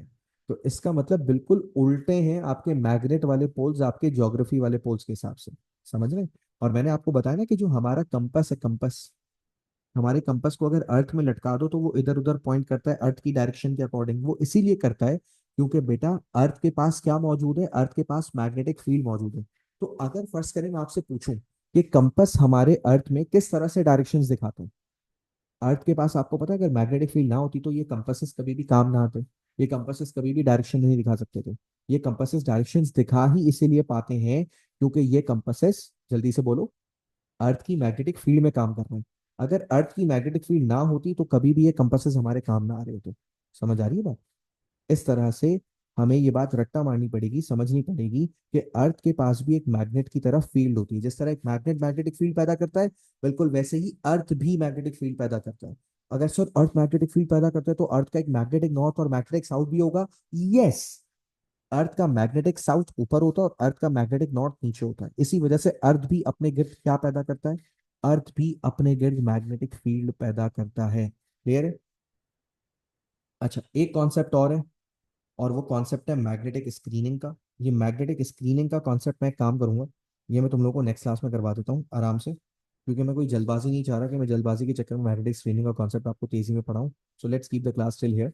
तो इसका मतलब बिल्कुल उल्टे हैं आपके मैग्नेट वाले पोल्स आपके ज्योग्राफी वाले पोल्स के हिसाब से। समझ रहे हैं? और मैंने आपको बताया ना कि जो हमारा कंपस है, कंपस, हमारे कंपस को अगर अर्थ में लटका दो तो वो इधर उधर पॉइंट करता है अर्थ की डायरेक्शन के अकॉर्डिंग। वो इसीलिए करता है क्योंकि बेटा अर्थ के पास क्या मौजूद है? अर्थ के पास मैग्नेटिक फील्ड मौजूद है। तो अगर फर्ज करें मैं आपसे पूछूं कि कंपस हमारे अर्थ में किस तरह से डायरेक्शंस दिखाते हैं, अर्थ के पास आपको पता है अगर मैग्नेटिक फील्ड ना होती तो ये कंपासेस कभी भी काम ना आते। ये कंपासेस कभी भी डायरेक्शन नहीं दिखा सकते थे। ये कंपासेस डायरेक्शंस दिखा ही इसीलिए पाते हैं क्योंकि ये कंपासेस, जल्दी से बोलो, अर्थ की मैग्नेटिक फील्ड में काम कर रहे हैं। अगर अर्थ की मैग्नेटिक फील्ड ना होती तो कभी भी ये कंपासेस हमारे काम ना आ रहे होते। समझ आ रही है बात? इस तरह से हमें ये बात रट्टा मारनी पड़ेगी, समझनी पड़ेगी कि अर्थ के पास भी एक मैग्नेट की तरह फील्ड होती है। जिस तरह एक मैग्नेट मैग्नेटिक फील्ड पैदा करता है, बिल्कुल वैसे ही अर्थ भी मैग्नेटिक फील्ड पैदा करता है। अगर सर अर्थ मैग्नेटिक फील्ड पैदा करता है तो अर्थ का एक मैग्नेटिक नॉर्थ और मैग्नेटिक साउथ भी होगा। यस, अर्थ का मैग्नेटिक साउथ ऊपर होता है और अर्थ का मैग्नेटिक नॉर्थ नीचे होता है। इसी वजह से अर्थ भी अपने गिर्द क्या पैदा करता है? अर्थ भी अपने गिर्द मैग्नेटिक फील्ड पैदा करता है। क्लियर है? अच्छा, एक कॉन्सेप्ट और है, और वो कॉन्सेप्ट है मैग्नेटिक स्क्रीनिंग का। ये मैग्नेटिक स्क्रीनिंग का कॉन्सेप्ट मैं काम करूंगा, ये मैं तुम लोगों को नेक्स्ट क्लास में करवा देता हूँ आराम से, क्योंकि मैं कोई जल्दबाजी नहीं चाह रहा कि मैं जल्दबाजी के चक्कर में मैग्नेटिक स्क्रीनिंग का कॉन्सेप्ट आपको तेजी में पढ़ाऊँ। So let's keep the class still here.